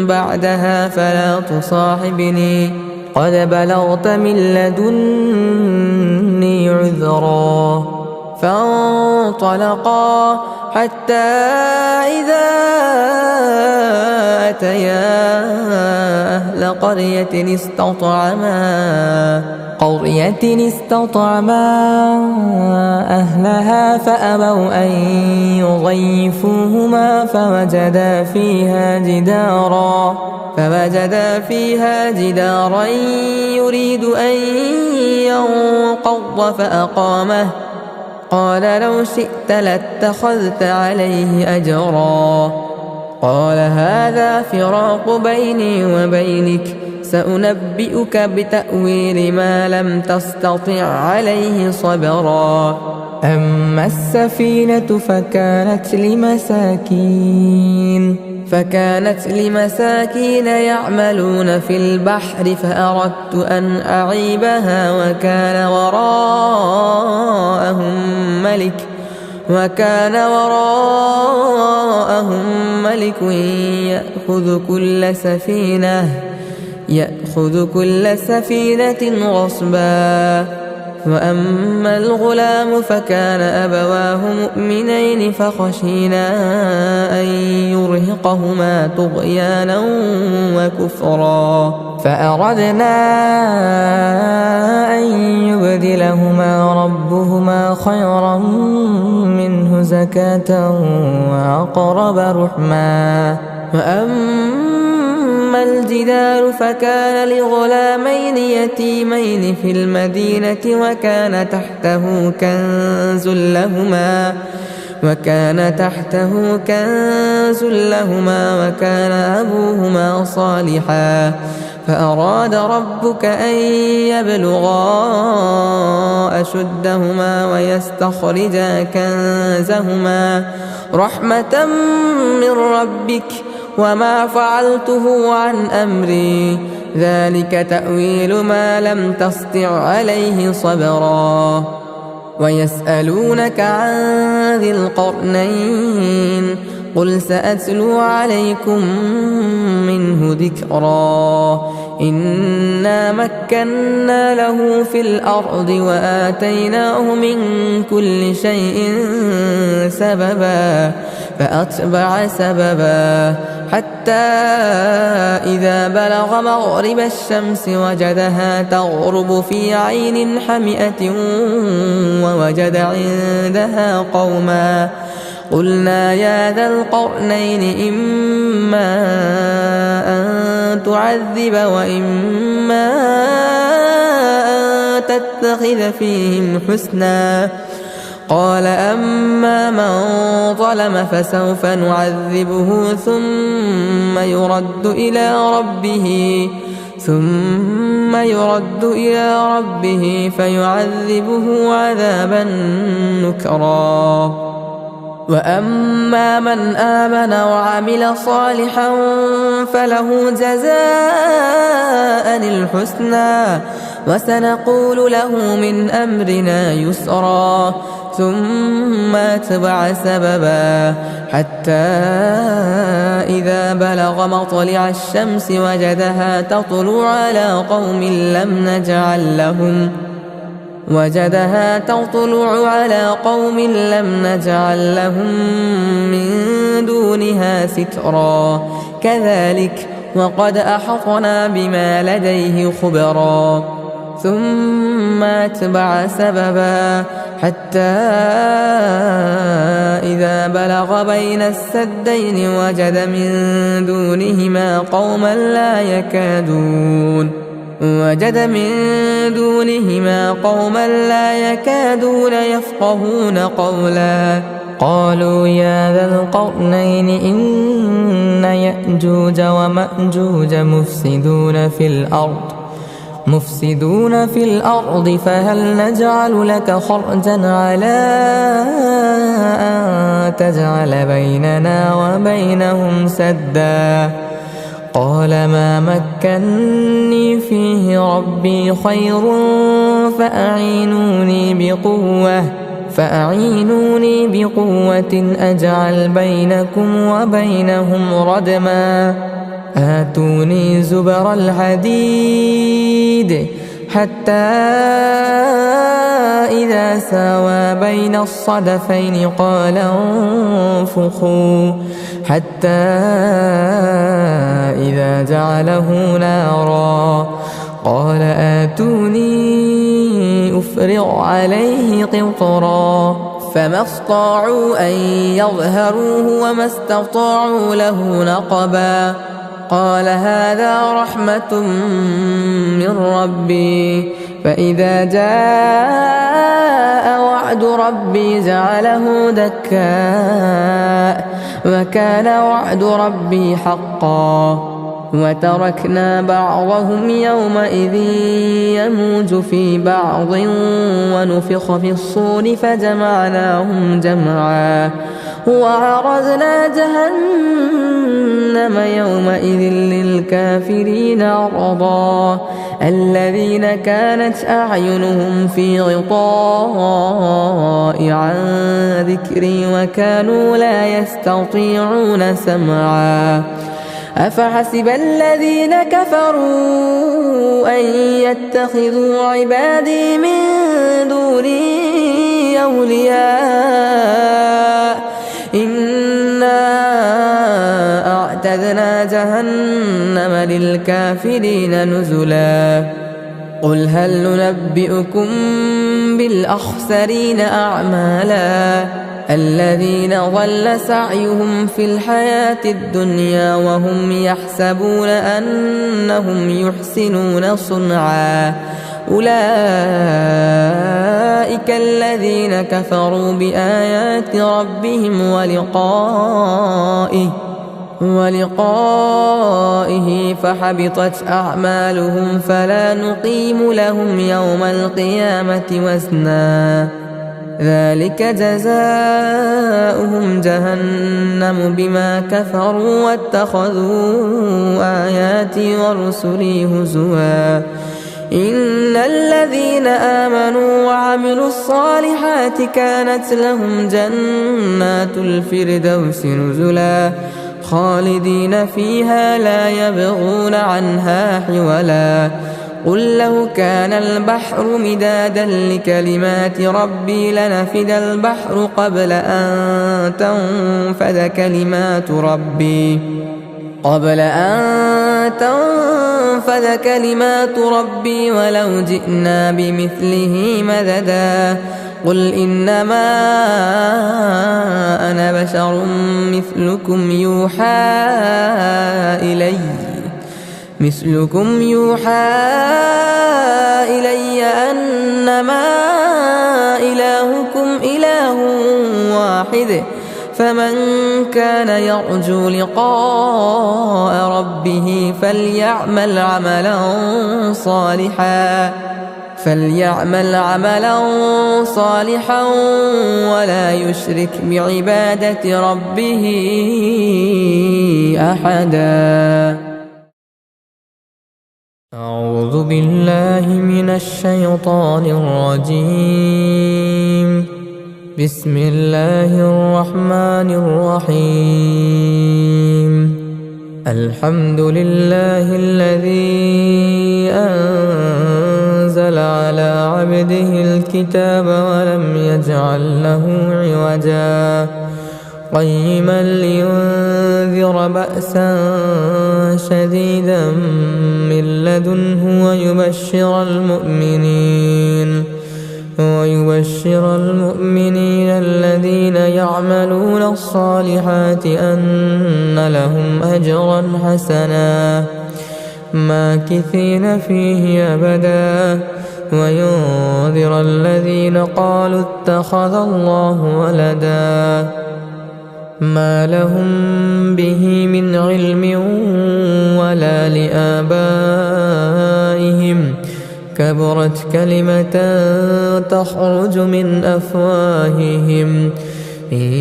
Speaker 1: بعدها فلا تصاحبني قد بلغت من لدني عذرا فانطلقا حتى إذا أتيا أهل قرية استطعما أهلها فأبوا أن يضيفوهما فوجدا فيها جدارا يريد أن ينقض فأقامه قال لو شئت لاتخذت عليه أجرا قال هذا فراق بيني وبينك سأنبئك بتأويل ما لم تستطع عليه صبرا أما السفينة فكانت لمساكين يعملون في البحر فأردت أن أعيبها وكان وراءهم ملك يأخذ كل سفينة غصبا وأما الغلام فكان أبواه مؤمنين فخشينا أن يرهقهما طغيانا وكفرا فأردنا أن يبدلهما ربهما خيرا منه زكاة وأقرب رحما وأما الجدار فكان لغلامين يتيمين في المدينة وكان تحته كنز لهما وكان أبوهما صالحا فأراد ربك أن يبلغا أشدهما ويستخرجا كنزهما رحمة من ربك وما فعلته عن أمري ذلك تأويل ما لم تسطع عليه صبرا ويسألونك عن ذي القرنين قل سأتلو عليكم منه ذكرا إنا مكنا له في الأرض وآتيناه من كل شيء سببا فأتبع سببا حتى إذا بلغ مغرب الشمس وجدها تغرب في عين حمئة ووجد عندها قوما قلنا يا ذا القرنين إما أن تعذب وإما أن تتخذ فيهم حسنا. قال أما من ظلم فسوف نعذبه ثم يرد إلى ربه فيعذبه عذابا نكرا. وأما من آمن وعمل صالحا فله جزاء الحسنى وسنقول له من أمرنا يسرا. ثم أتبع سببا حتى إذا بلغ مطلع الشمس وجدها تطلع على قوم لم نجعل لهم من دونها سترا. كذلك وقد أحطنا بما لديه خبرا. ثم أتبع سببا حتى إذا بلغ بين السدين وجد من دونهما قوما لا يكادون يفقهون قولا. قالوا يا ذا القرنين إن يأجوج ومأجوج مفسدون في الأرض فهل نجعل لك خرجا على أن تجعل بيننا وبينهم سدا. قال ما مكني فيه ربي خير فأعينوني بقوة أجعل بينكم وبينهم ردما. آتوني زبر الحديد حتى إذا ساوى بين الصدفين قال انفخوا حتى إذا جعله نارا قال آتوني أفرغ عليه قطرا. فما استطاعوا أن يظهروه وما استطاعوا له نقبا. قال هذا رحمة من ربي فإذا جاء وعد ربي جعله دكاء وكان وعد ربي حقا. وتركنا بعضهم يومئذ يموج في بعض ونفخ في الصور فجمعناهم جمعا. وعرضنا جهنم يومئذ للكافرين عرضا. الذين كانت أعينهم في غطاء عن ذكري وكانوا لا يستطيعون سمعا. أفحسب الذين كفروا أن يتخذوا عبادي من دوني أولياء إنا أعتدنا جهنم للكافرين نزلا. قل هل ننبئكم بالأخسرين أعمالا الذين ضل سعيهم في الحياة الدنيا وهم يحسبون أنهم يحسنون صنعا. أولئك الذين كفروا بآيات ربهم ولقائه فحبطت أعمالهم فلا نقيم لهم يوم القيامة وزنا. ذلك جزاؤهم جهنم بما كفروا واتخذوا آياتي ورسلي هزوا. إن الذين آمنوا وعملوا الصالحات كانت لهم جنات الفردوس نزلا خالدين فيها لا يبغون عنها حولا. قل لو كان البحر مدادا لكلمات ربي لنفد البحر قبل أن تنفد كلمات ربي ولو جئنا بمثله مددا. قل إنما أنا بشر مثلكم يوحى إلي مثلكم يوحى إلي أنما إلهكم إله واحد فمن كان يرجو لقاء ربه فليعمل عملا صالحا ولا يشرك بعبادة ربه أحدا. أعوذ بالله من الشيطان الرجيم. بسم الله الرحمن الرحيم. الحمد لله الذي أنزل على عبده الكتاب ولم يجعل له عوجا قيما لينذر بأسا شديدا من لدنه ويبشر المؤمنين الذين يعملون الصالحات أن لهم أجرا حسنا ماكثين فيه أبدا وينذر الذين قالوا اتخذ الله ولدا ما لهم به من علم ولا لآبائهم كبرت كلمة تخرج من أفواههم إن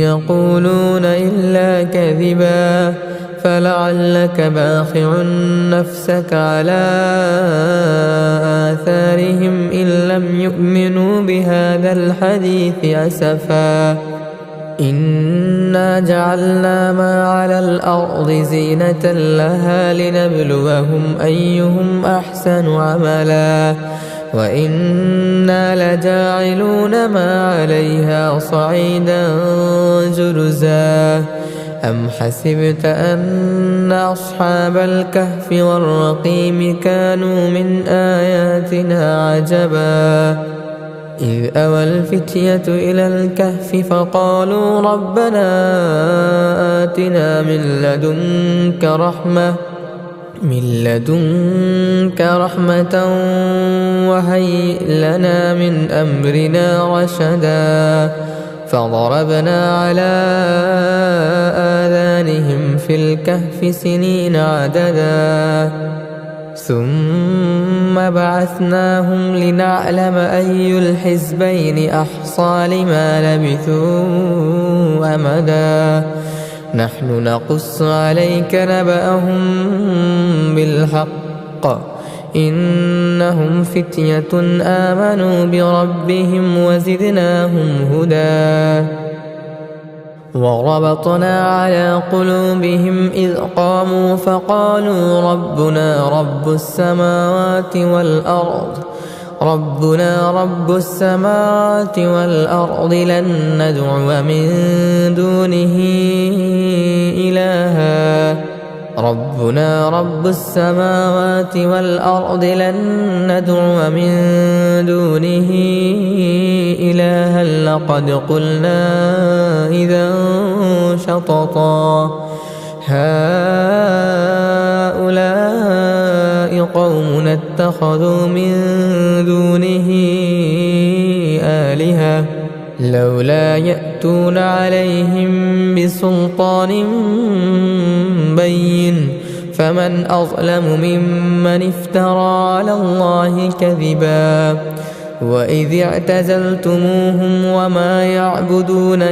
Speaker 1: يقولون إلا كذبا فلعلك باخع نفسك على آثارهم إن لم يؤمنوا بهذا الحديث أسفا. إنا جعلنا ما على الأرض زينة لها لنبلوهم أيهم أحسن عملا وإنا لجاعلون ما عليها صعيدا جرزا. أم حسبت أن أصحاب الكهف والرقيم كانوا من آياتنا عجبا إذ أوى الفتية إلى الكهف فقالوا ربنا آتنا من لدنك رحمة وهيئ لنا من أمرنا رشدا. فضربنا على آذانهم في الكهف سنين عددا ثم بعثناهم لنعلم أي الحزبين أحصى لما لبثوا أمدا. نحن نقص عليك نبأهم بالحق إنهم فتية آمنوا بربهم وزدناهم هدى. وربطنا على قلوبهم إذ قاموا فقالوا ربنا رب السماوات والأرض لن ندعو من دونه إلها ربنا رب السماوات والأرض لن ندعو من دونه إلها لقد قلنا إذا شططا هؤلاء قومنا اتخذوا من دونه آلهة لولا يأتون عليهم بسلطان بين فمن أظلم ممن افترى على الله كذبا. وإذ اعتزلتموهم وما يعبدون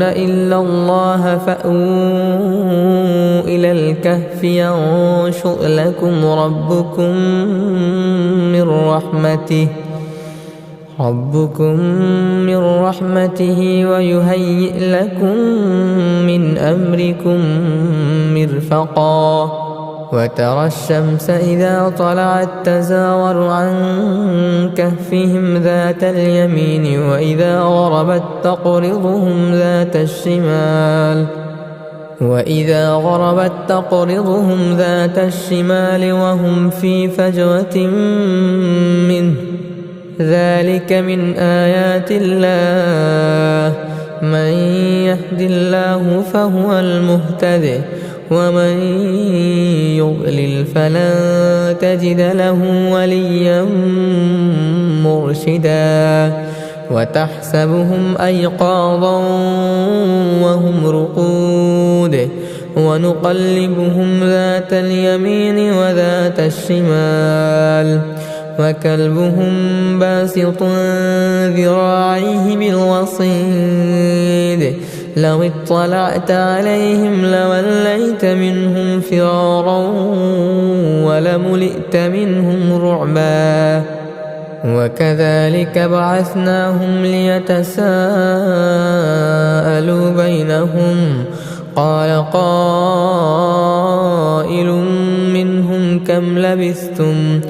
Speaker 1: إلا الله فأووا إلى الكهف ينشر لكم ربكم من رحمته ويهيئ لكم من أمركم مرفقا. وترى الشمس إذا طلعت تزاور عن كهفهم ذات اليمين وإذا غربت تقرضهم ذات الشمال وهم في فجوة منه ذلك من آيات الله من يهد الله فهو المهتد ومن يضلل فلن تجد له وليا مرشدا وتحسبهم أيقاظا وهم رقود ونقلبهم ذات اليمين وذات الشمال وكلبهم باسط ذراعيه بالوصيد لو اطلعت عليهم لوليت منهم فرارا ولملئت منهم رعبا وكذلك بعثناهم ليتساءلوا بينهم قال قائل منهم كم لبثتم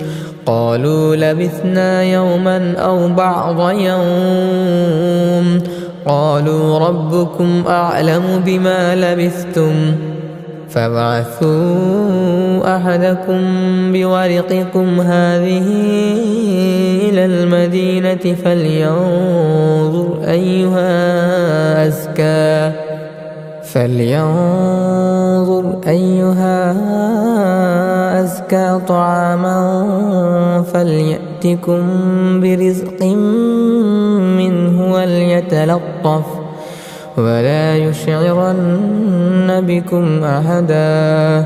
Speaker 1: قالوا لبثنا يوما أو بعض يوم قالوا ربكم أعلم بما لبثتم فابعثوا أحدكم بورقكم هذه إلى المدينة فلينظر أيها أزكى طعاما فليأتكم برزق منه وليتلطف ولا يشعرن بكم أحدا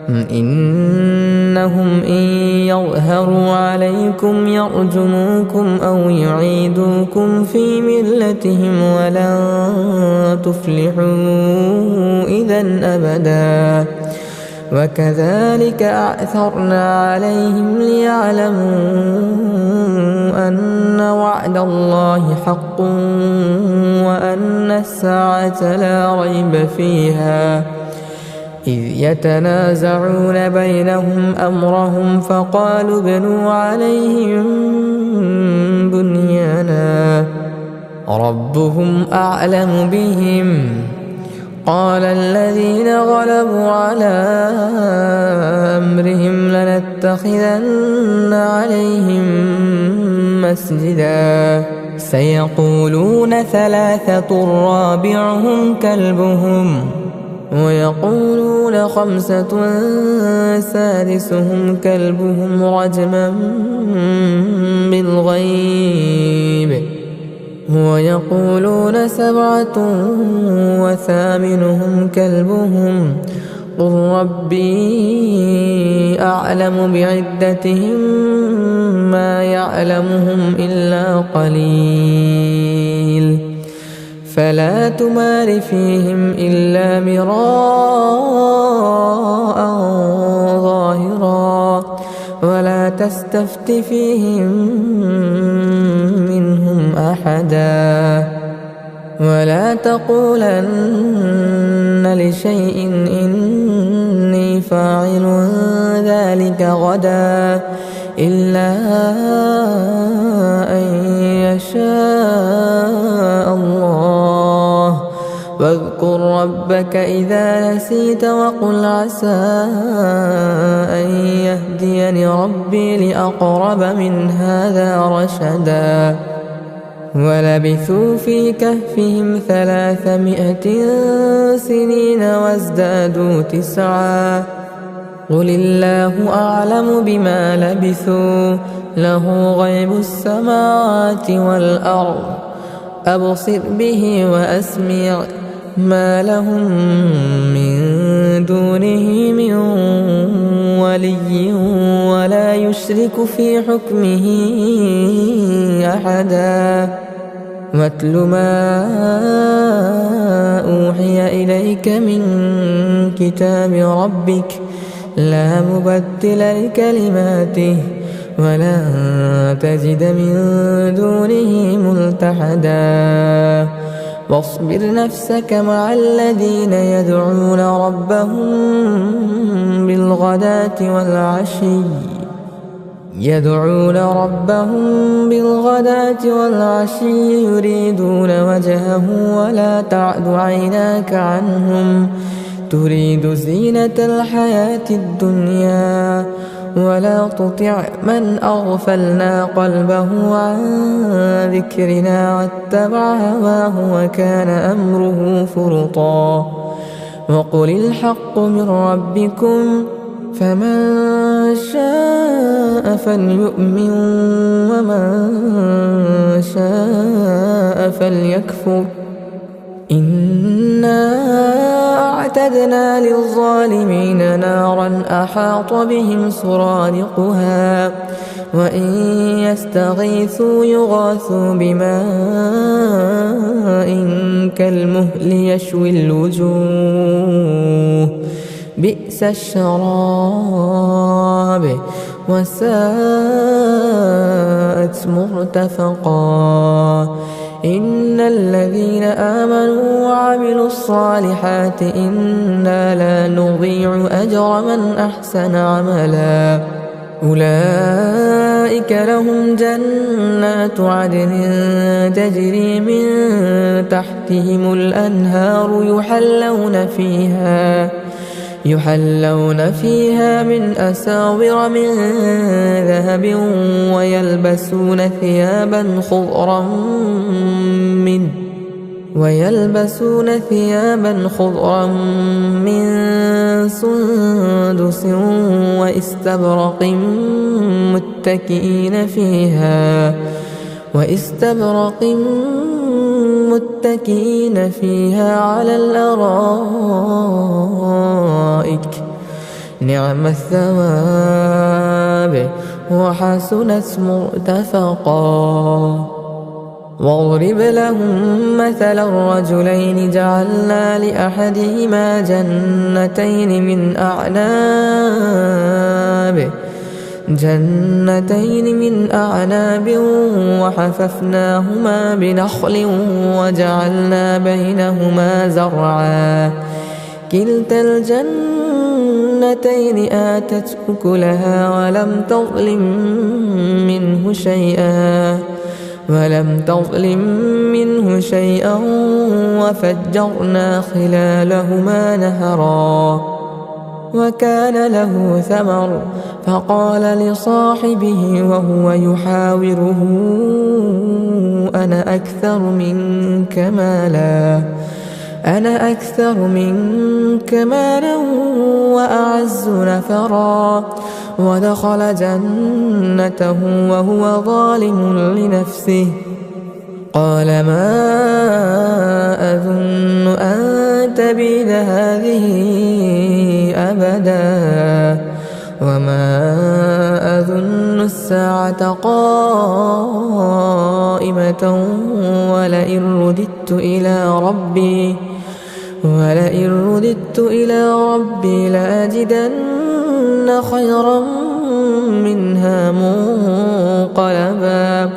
Speaker 1: إنهم إن يظهروا عليكم يرجموكم أو يعيدوكم في ملتهم ولن تفلحوا إذا أبدا وكذلك أعثرنا عليهم ليعلموا أن وعد الله حق وأن الساعة لا ريب فيها إذ يتنازعون بينهم أمرهم فقالوا ابنوا عليهم بنيانا ربهم أعلم بهم قال الذين غلبوا على أمرهم لنتخذن عليهم مسجدا سيقولون ثلاثة رابعهم كلبهم ويقولون خمسة سادسهم كلبهم رجما بالغيب ويقولون سبعة وثامنهم كلبهم قل ربي أعلم بعدتهم ما يعلمهم إلا قليل فلا تمار فيهم إلا مراء ظاهرا ولا تستفت فيهم منهم أحدا ولا تقولن لشيء إني فاعل ذلك غدا إلا أن يشاء الله واذكر ربك إذا نسيت وقل عسى أن يهديني ربي لأقرب من هذا رشدا ولبثوا في كهفهم 300 سنين وازدادوا 9 قل الله أعلم بما لبثوا له غيب السماوات والأرض أبصر به وأسمع ما لهم من دونه من ولي ولا يشرك في حكمه أحدا واتل ما أوحي إليك من كتاب ربك لا مبدل لكلماته ولا تجد من دونه ملتحدا واصبر نفسك مع الذين يدعون ربهم بالغداة والعشي يريدون وجهه ولا تعد عيناك عنهم تريد زينة الحياة الدنيا ولا تطع من أغفلنا قلبه عن ذكرنا واتبع هواه وكان أمره فرطا وقل الحق من ربكم فمن شاء فليؤمن ومن شاء فليكفر إنا أعتدنا للظالمين نارا أحاط بهم سرادقها وإن يستغيثوا يغاثوا بماء كالمهل يشوي الوجوه بئس الشراب وساءت مرتفقا إن الذين آمنوا وعملوا الصالحات إنا لا نضيع أجر من أحسن عملا أولئك لهم جنات عدن تجري من تحتهم الأنهار يحلون فيها من أساور من ذهب ويلبسون ثيابا خضرا من سندس واستبرق متكئين فيها على الأرائك نعم الثواب وحسنت مرتفقا واضرب لهم مثل الرجلين جعلنا لأحدهما جنتين من أعناب وحففناهما بنخل وجعلنا بينهما زرعا كلتا الجنتين آتت أكلها ولم تظلم منه شيئا وفجرنا خلالهما نهرا وكان له ثمر فقال لصاحبه وهو يحاوره أنا أكثر منك مالا وأعز نفرا ودخل جنته وهو ظالم لنفسه قال ما أظن أن تبيد هذه أبدا وما أظن الساعة قائمة ولئن رددت إلى ربي لأجدن خيرا منها منقلبا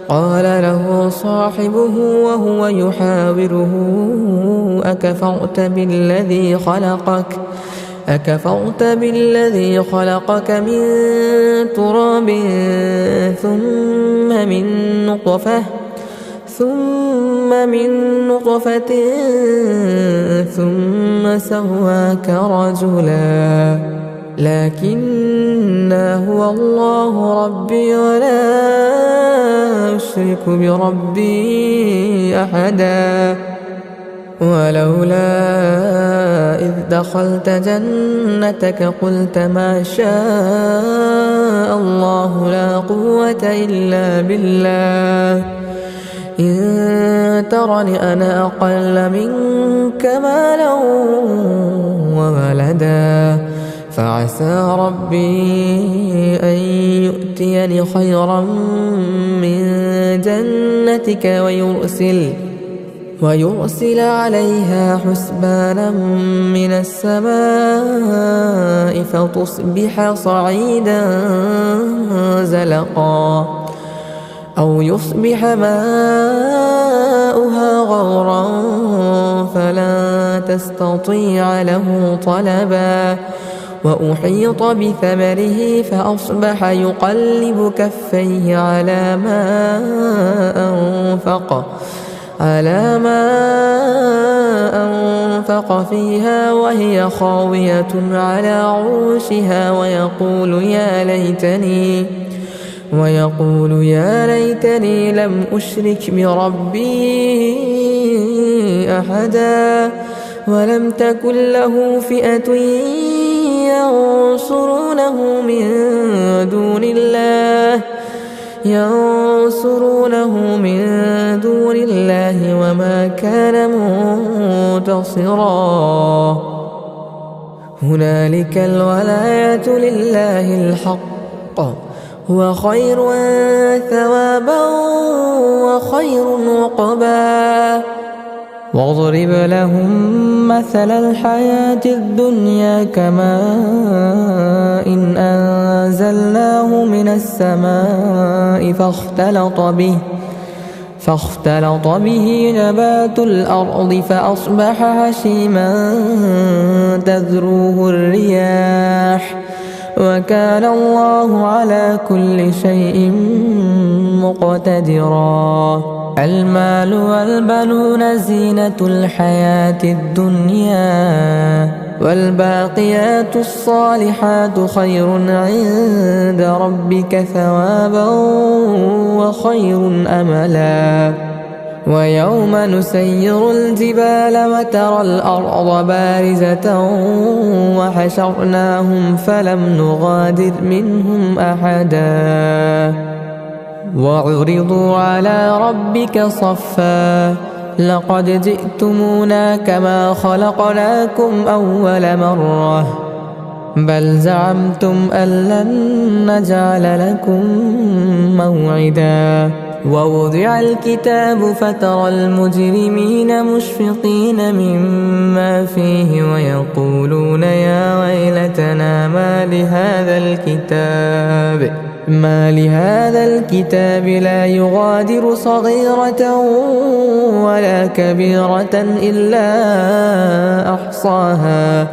Speaker 1: قال له صاحبه وهو يحاوره أكفرت بالذي خلقك من تراب ثم من نطفة ثم سواك رجلا لكن هو الله ربي ولا أشرك بربي أحدا ولولا إذ دخلت جنتك قلت ما شاء الله لا قوة إلا بالله إن ترني أنا أقل منك مالا وولدا فعسى ربي أن يؤتيني خيرا من جنتك ويرسل عليها حسبانا من السماء فتصبح صعيدا زلقا أو يصبح ماؤها غورا فلا تستطيع له طلبا وأحيط بثمره فأصبح يقلب كفيه على ما فانفق فيها وهي خاوية على عروشها ويقول يا ليتني لم أشرك بربي أحدا ولم تكن له فئة ينصرونه من دون الله وما كان منتصرا. هنالك الولاية لله الحق هو خير ثوابا وخير عقبا. واضرب لهم مثل الحياة الدنيا كماء إن أنزلناه من السماء فاختلط به نبات الأرض فأصبح هشيما تذروه الرياح وكان الله على كل شيء مقتدرا. المال والبنون زينة الحياة الدنيا والباقيات الصالحات خير عند ربك ثوابا وخير أملا. ويوم نسير الجبال وترى الأرض بارزة وحشرناهم فلم نغادر منهم أحدا وعرضوا على ربك صفا لقد جئتمونا كما خلقناكم أول مرة بل زعمتم أن لن نجعل لكم موعدا. ووضع الكتاب فترى المجرمين مشفقين مما فيه ويقولون يا ويلتنا ما لهذا الكتاب لا يغادر صغيرة ولا كبيرة إلا أحصاها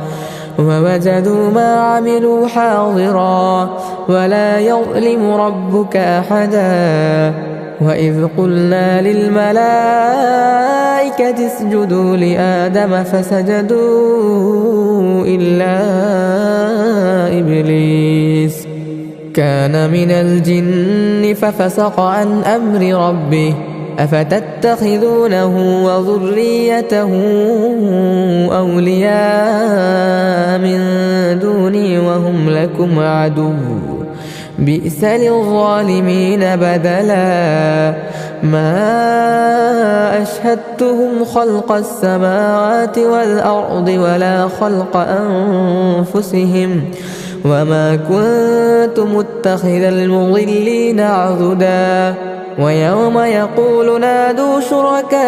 Speaker 1: ووجدوا ما عملوا حاضرا ولا يظلم ربك أحدا. وإذ قلنا للملائكة اسجدوا لآدم فسجدوا إلا إبليس كان من الجن ففسق عن أمر ربه أفتتخذونه وذريته أولياء من دوني وهم لكم عدو بئس للظالمين بدلا. ما أشهدتهم خلق السماوات والأرض ولا خلق أنفسهم وما كنت متخذ المضلين عضدا. ويوم يقول نادوا شركائي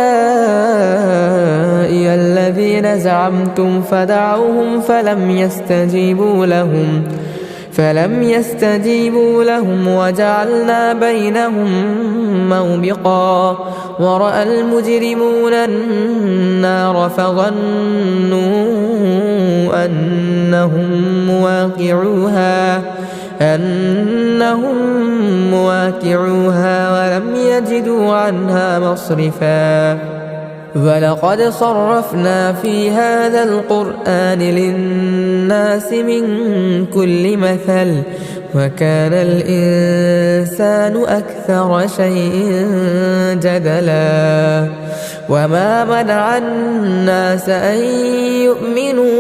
Speaker 1: الذين زعمتم فدعوهم فلم يستجيبوا لهم وجعلنا بينهم موبقا. ورأى المجرمون النار فظنوا أنهم مواقعوها ولم يجدوا عنها مصرفا. ولقد صرفنا في هذا القرآن للناس من كل مثل وكان الإنسان أكثر شيء جدلا. وما منع الناس أن يؤمنوا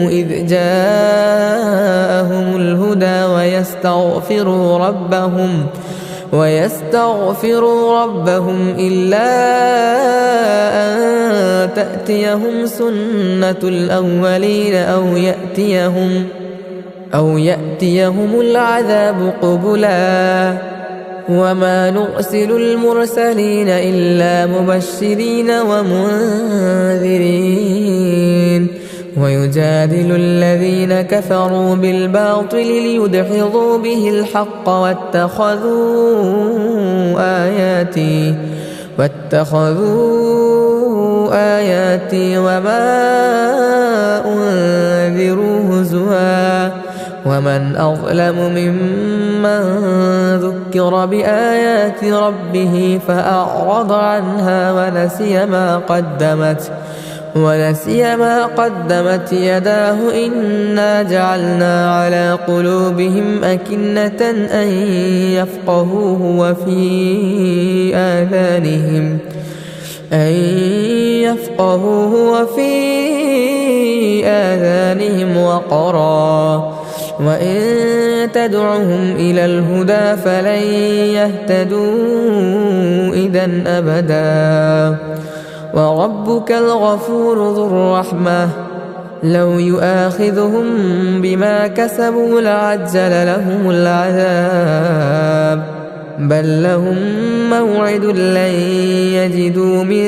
Speaker 1: إذ جاءهم الهدى ويستغفروا ربهم إلا أن تأتيهم سنة الأولين أو يأتيهم العذاب قبلا. وما نرسل المرسلين إلا مبشرين ومنذرين ويجادل الذين كفروا بالباطل ليدحضوا به الحق واتخذوا آياتي وما أنذروا هزوا. ومن أظلم ممن ذكر بآيات ربه فأعرض عنها ونسي ما قدمت يداه إنا جعلنا على قلوبهم أكنة أن يفقهوه وفي آذانهم وقرا وإن تدعهم إلى الهدى فلن يهتدوا إذن أبدا وربك الغفور ذو الرحمة لو يؤاخذهم بما كسبوا لعجل لهم العذاب بل لهم موعد لن يجدوا من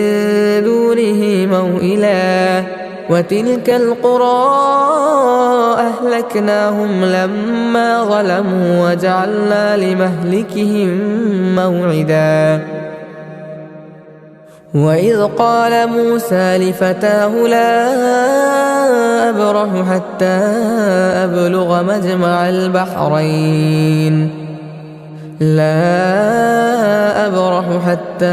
Speaker 1: دونه موئلا وتلك القرى أهلكناهم لما ظلموا وجعلنا لمهلكهم موعدا وإذ قال موسى لفتاه لا أبرح حتى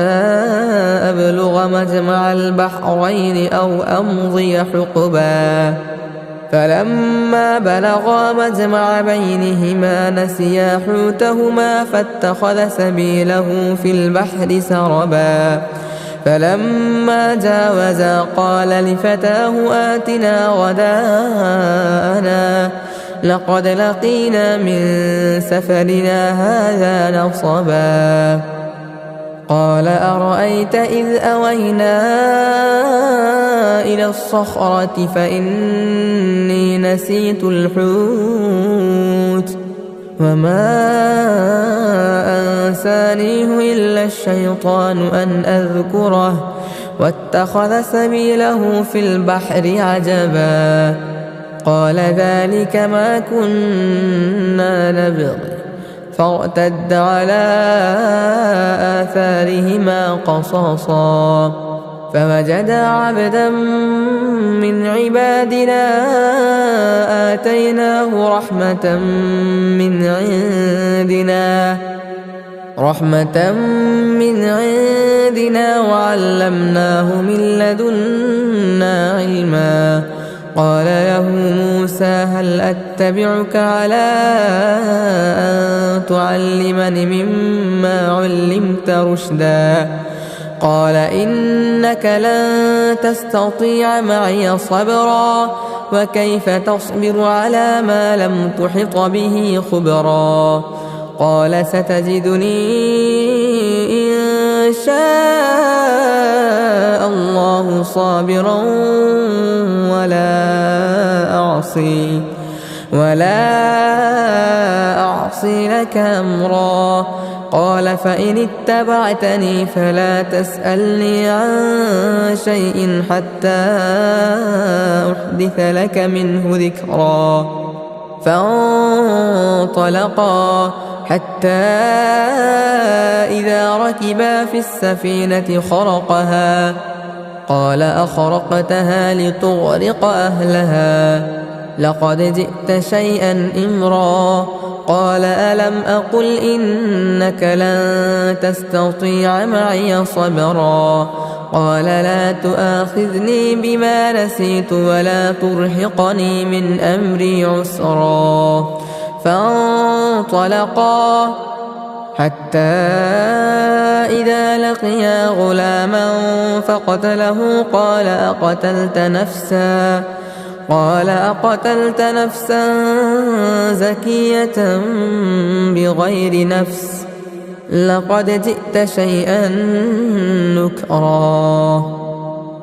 Speaker 1: أبلغ مجمع البحرين أو أمضي حقبا فلما بلغا مجمع بينهما نسيا حوتهما فاتخذ سبيله في البحر سربا فلما جاوزا قال لفتاه آتنا غداءنا لقد لقينا من سفرنا هذا نصبا قال أرأيت إذ أوينا إلى الصخرة فإني نسيت الحوت وما أنسانيه إلا الشيطان أن أذكره واتخذ سبيله في البحر عجبا قال ذلك ما كنا نبغي فارتد على آثارهما قصصا فوجدا عبدا من عبادنا آتيناه رحمة من عندنا وعلمناه من لدنا علما قال له موسى هل أتبعك على أن تعلمني مما علمت رشدا قال إنك لن تستطيع معي صبرا وكيف تصبر على ما لم تحط به خبرا قال ستجدني إن شاء الله صابرا ولا أعصي لك أمرا قال فإن اتبعتني فلا تسألني عن شيء حتى أحدث لك منه ذكرا فانطلقا حتى إذا ركبا في السفينة خرقها قال أخرقتها لتغرق أهلها لقد جئت شيئا إمرا قال ألم أقل إنك لن تستطيع معي صبرا قال لا تؤاخذني بما نسيت ولا ترهقني من أمري عسرا فانطلقا حتى إذا لقيا غلاما فقتله قال أقتلت نفسا زكية بغير نفس لقد جئت شيئا نكرا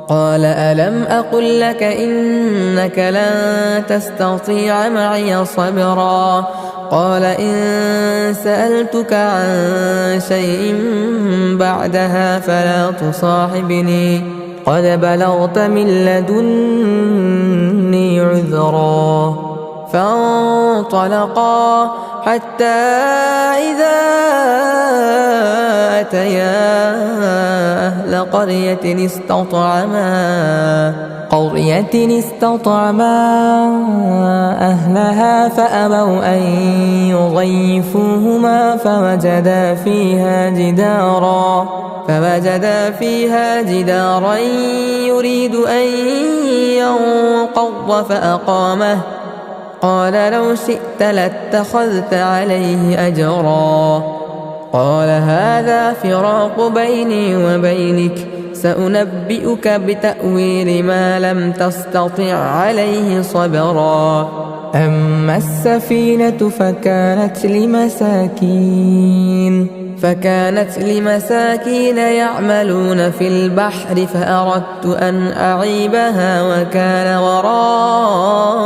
Speaker 1: قال ألم أقل لك إنك لن تستطيع معي صبرا قال إن سألتك عن شيء بعدها فلا تصاحبني قد بلغت من لدني عذرا فانطلقا حتى إذا أتيا أهل قرية استطعما أهلها فأبوا أن يضيفوهما فوجدا فيها جدارا يريد أن ينقض فأقامه قال لو شئت لاتخذت عليه أجرا قال هذا فراق بيني وبينك سأنبئك بتأويل ما لم تستطع عليه صبرا أما السفينة فكانت لمساكين يعملون في البحر فأردت أن أعيبها وكان وراءهم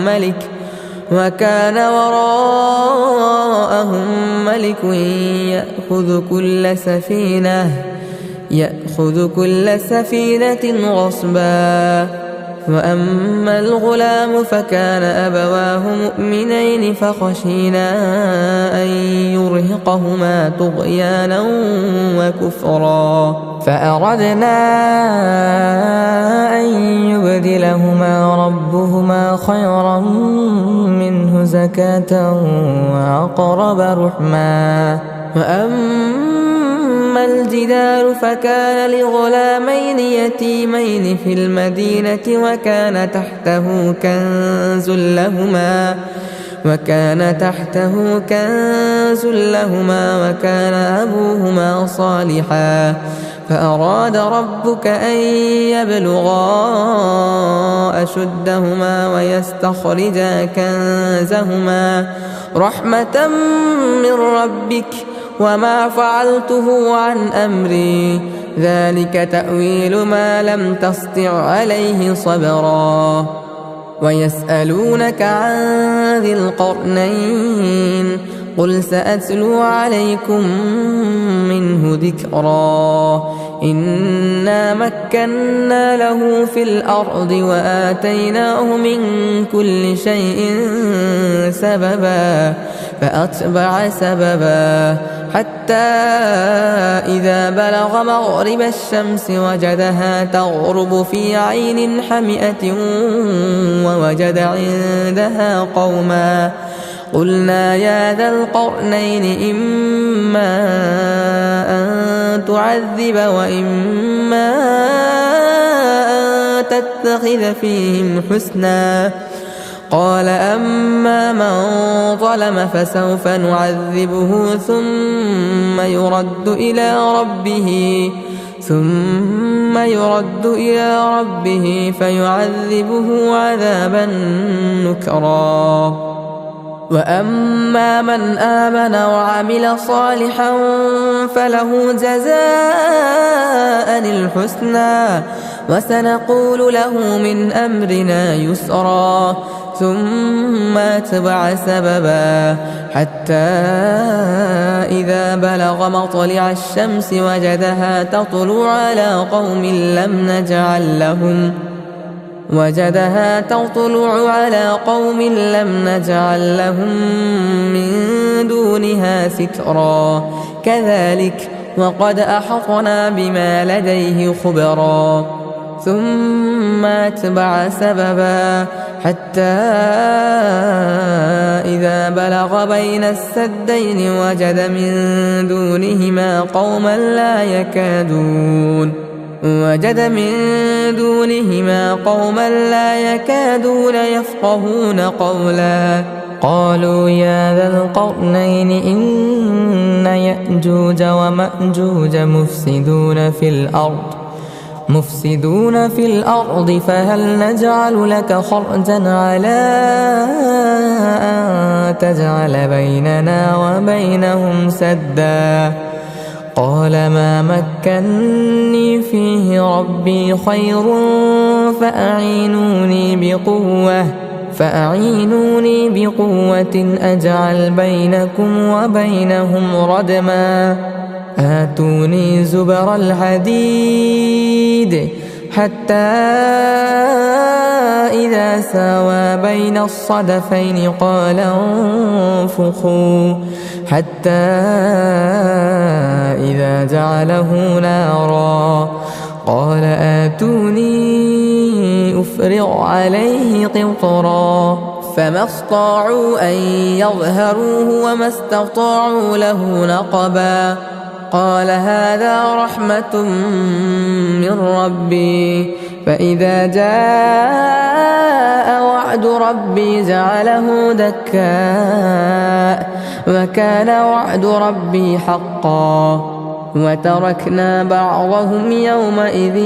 Speaker 1: ملك يأخذ كل سفينة غصبا وأما الغلام فكان أبواه مؤمنين فخشينا أن يرهقهما طغيانا وكفرا فأردنا أن يبدلهما ربهما خيرا منه زكاة وأقرب رحما وأما الجدار فكان لغلامين يتيمين في المدينة وكان تحته كنز لهما وكان أبوهما صالحا فأراد ربك أن يبلغا أشدهما ويستخرجا كنزهما رحمة من ربك وما فعلته عن أمري ذلك تأويل ما لم تسطع عليه صبرا ويسألونك عن ذي القرنين قل سأتلو عليكم منه ذكرا إنا مكنا له في الأرض وآتيناه من كل شيء سببا فأتبع سببا حتى إذا بلغ مغرب الشمس وجدها تغرب في عين حمئة ووجد عندها قوما قلنا يا ذا القرنين إما أن تعذب وإما أن تتخذ فيهم حسنا قال أما من ظلم فسوف نعذبه ثم يرد إلى ربه فيعذبه عذابا نكرا وأما من آمن وعمل صالحا فله جزاء الحسنى وسنقول له من أمرنا يسرا ثم أتبع سببا حتى إذا بلغ مطلع الشمس وجدها تطلع على قوم لم نجعل لهم من دونها سترا كذلك وقد أحطنا بما لديه خبرا ثم أتبع سببا حتى إذا بلغ بين السدين وجد من دونهما قوما لا يكادون يفقهون قولا قالوا يا ذا القرنين إن يأجوج ومأجوج مفسدون في الأرض فهل نجعل لك خرجا على أن تجعل بيننا وبينهم سدا قال ما مكني فيه ربي خير فأعينوني بقوة أجعل بينكم وبينهم ردما آتوني زبر الحديد حتى إذا ساوى بين الصدفين قال انفخوا حتى إذا جعله نارا قال آتوني أفرغ عليه قطرا فما استطاعوا أن يظهروه وما استطاعوا له نقبا قال هذا رحمة من ربي فإذا جاء وعد ربي جعله دكاء وكان وعد ربي حقا وتركنا بعضهم يومئذ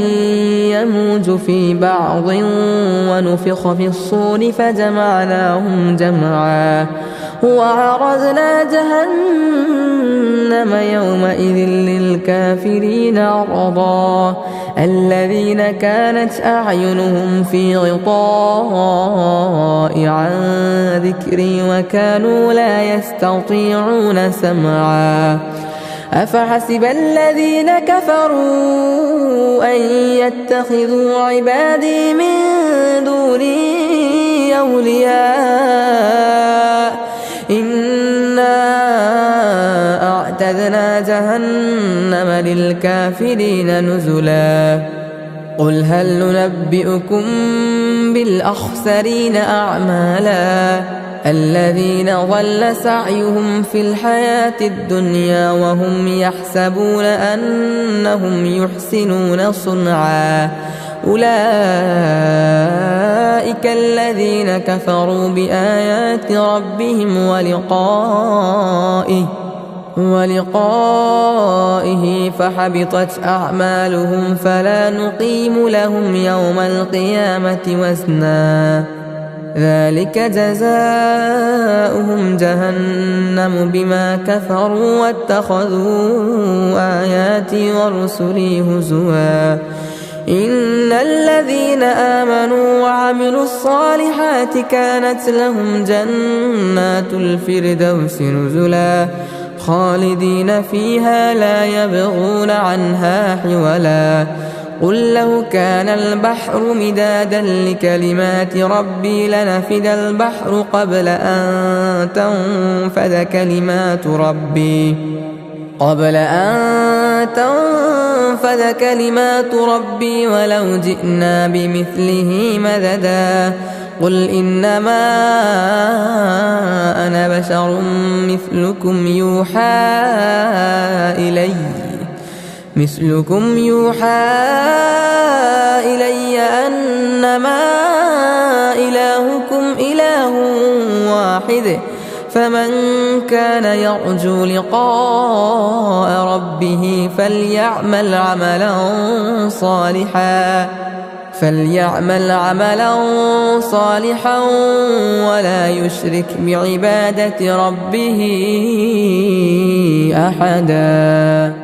Speaker 1: يموج في بعض ونفخ في الصور فجمعناهم جمعا وعرضنا جهنم يومئذ للكافرين عرضا الذين كانت أعينهم في غطاء عن ذكري وكانوا لا يستطيعون سمعا أفحسب الذين كفروا أن يتخذوا عبادي من دوني أولياء إنا أعتدنا جهنم للكافرين نزلا قل هل ننبئكم بالأخسرين أعمالا الذين ضل سعيهم في الحياة الدنيا وهم يحسبون أنهم يحسنون صنعا أولئك الذين كفروا بآيات ربهم ولقائه فحبطت أعمالهم فلا نقيم لهم يوم القيامة وزنا ذلك جزاؤهم جهنم بما كفروا واتخذوا آياتي ورسلي هزوا إن الذين آمنوا وعملوا الصالحات كانت لهم جنات الفردوس نزلا خالدين فيها لا يبغون عنها حولا قل لو كان البحر مدادا لكلمات ربي لنفد البحر قبل أن تنفذ كلمات ربي ولو جئنا بمثله مددا قل إنما أنا بشر مثلكم يوحى إلي أنما إلهكم إله واحد فمن كان يرجو لقاء ربه فليعمل عملا صالحا ولا يشرك بعبادة ربه أحدا.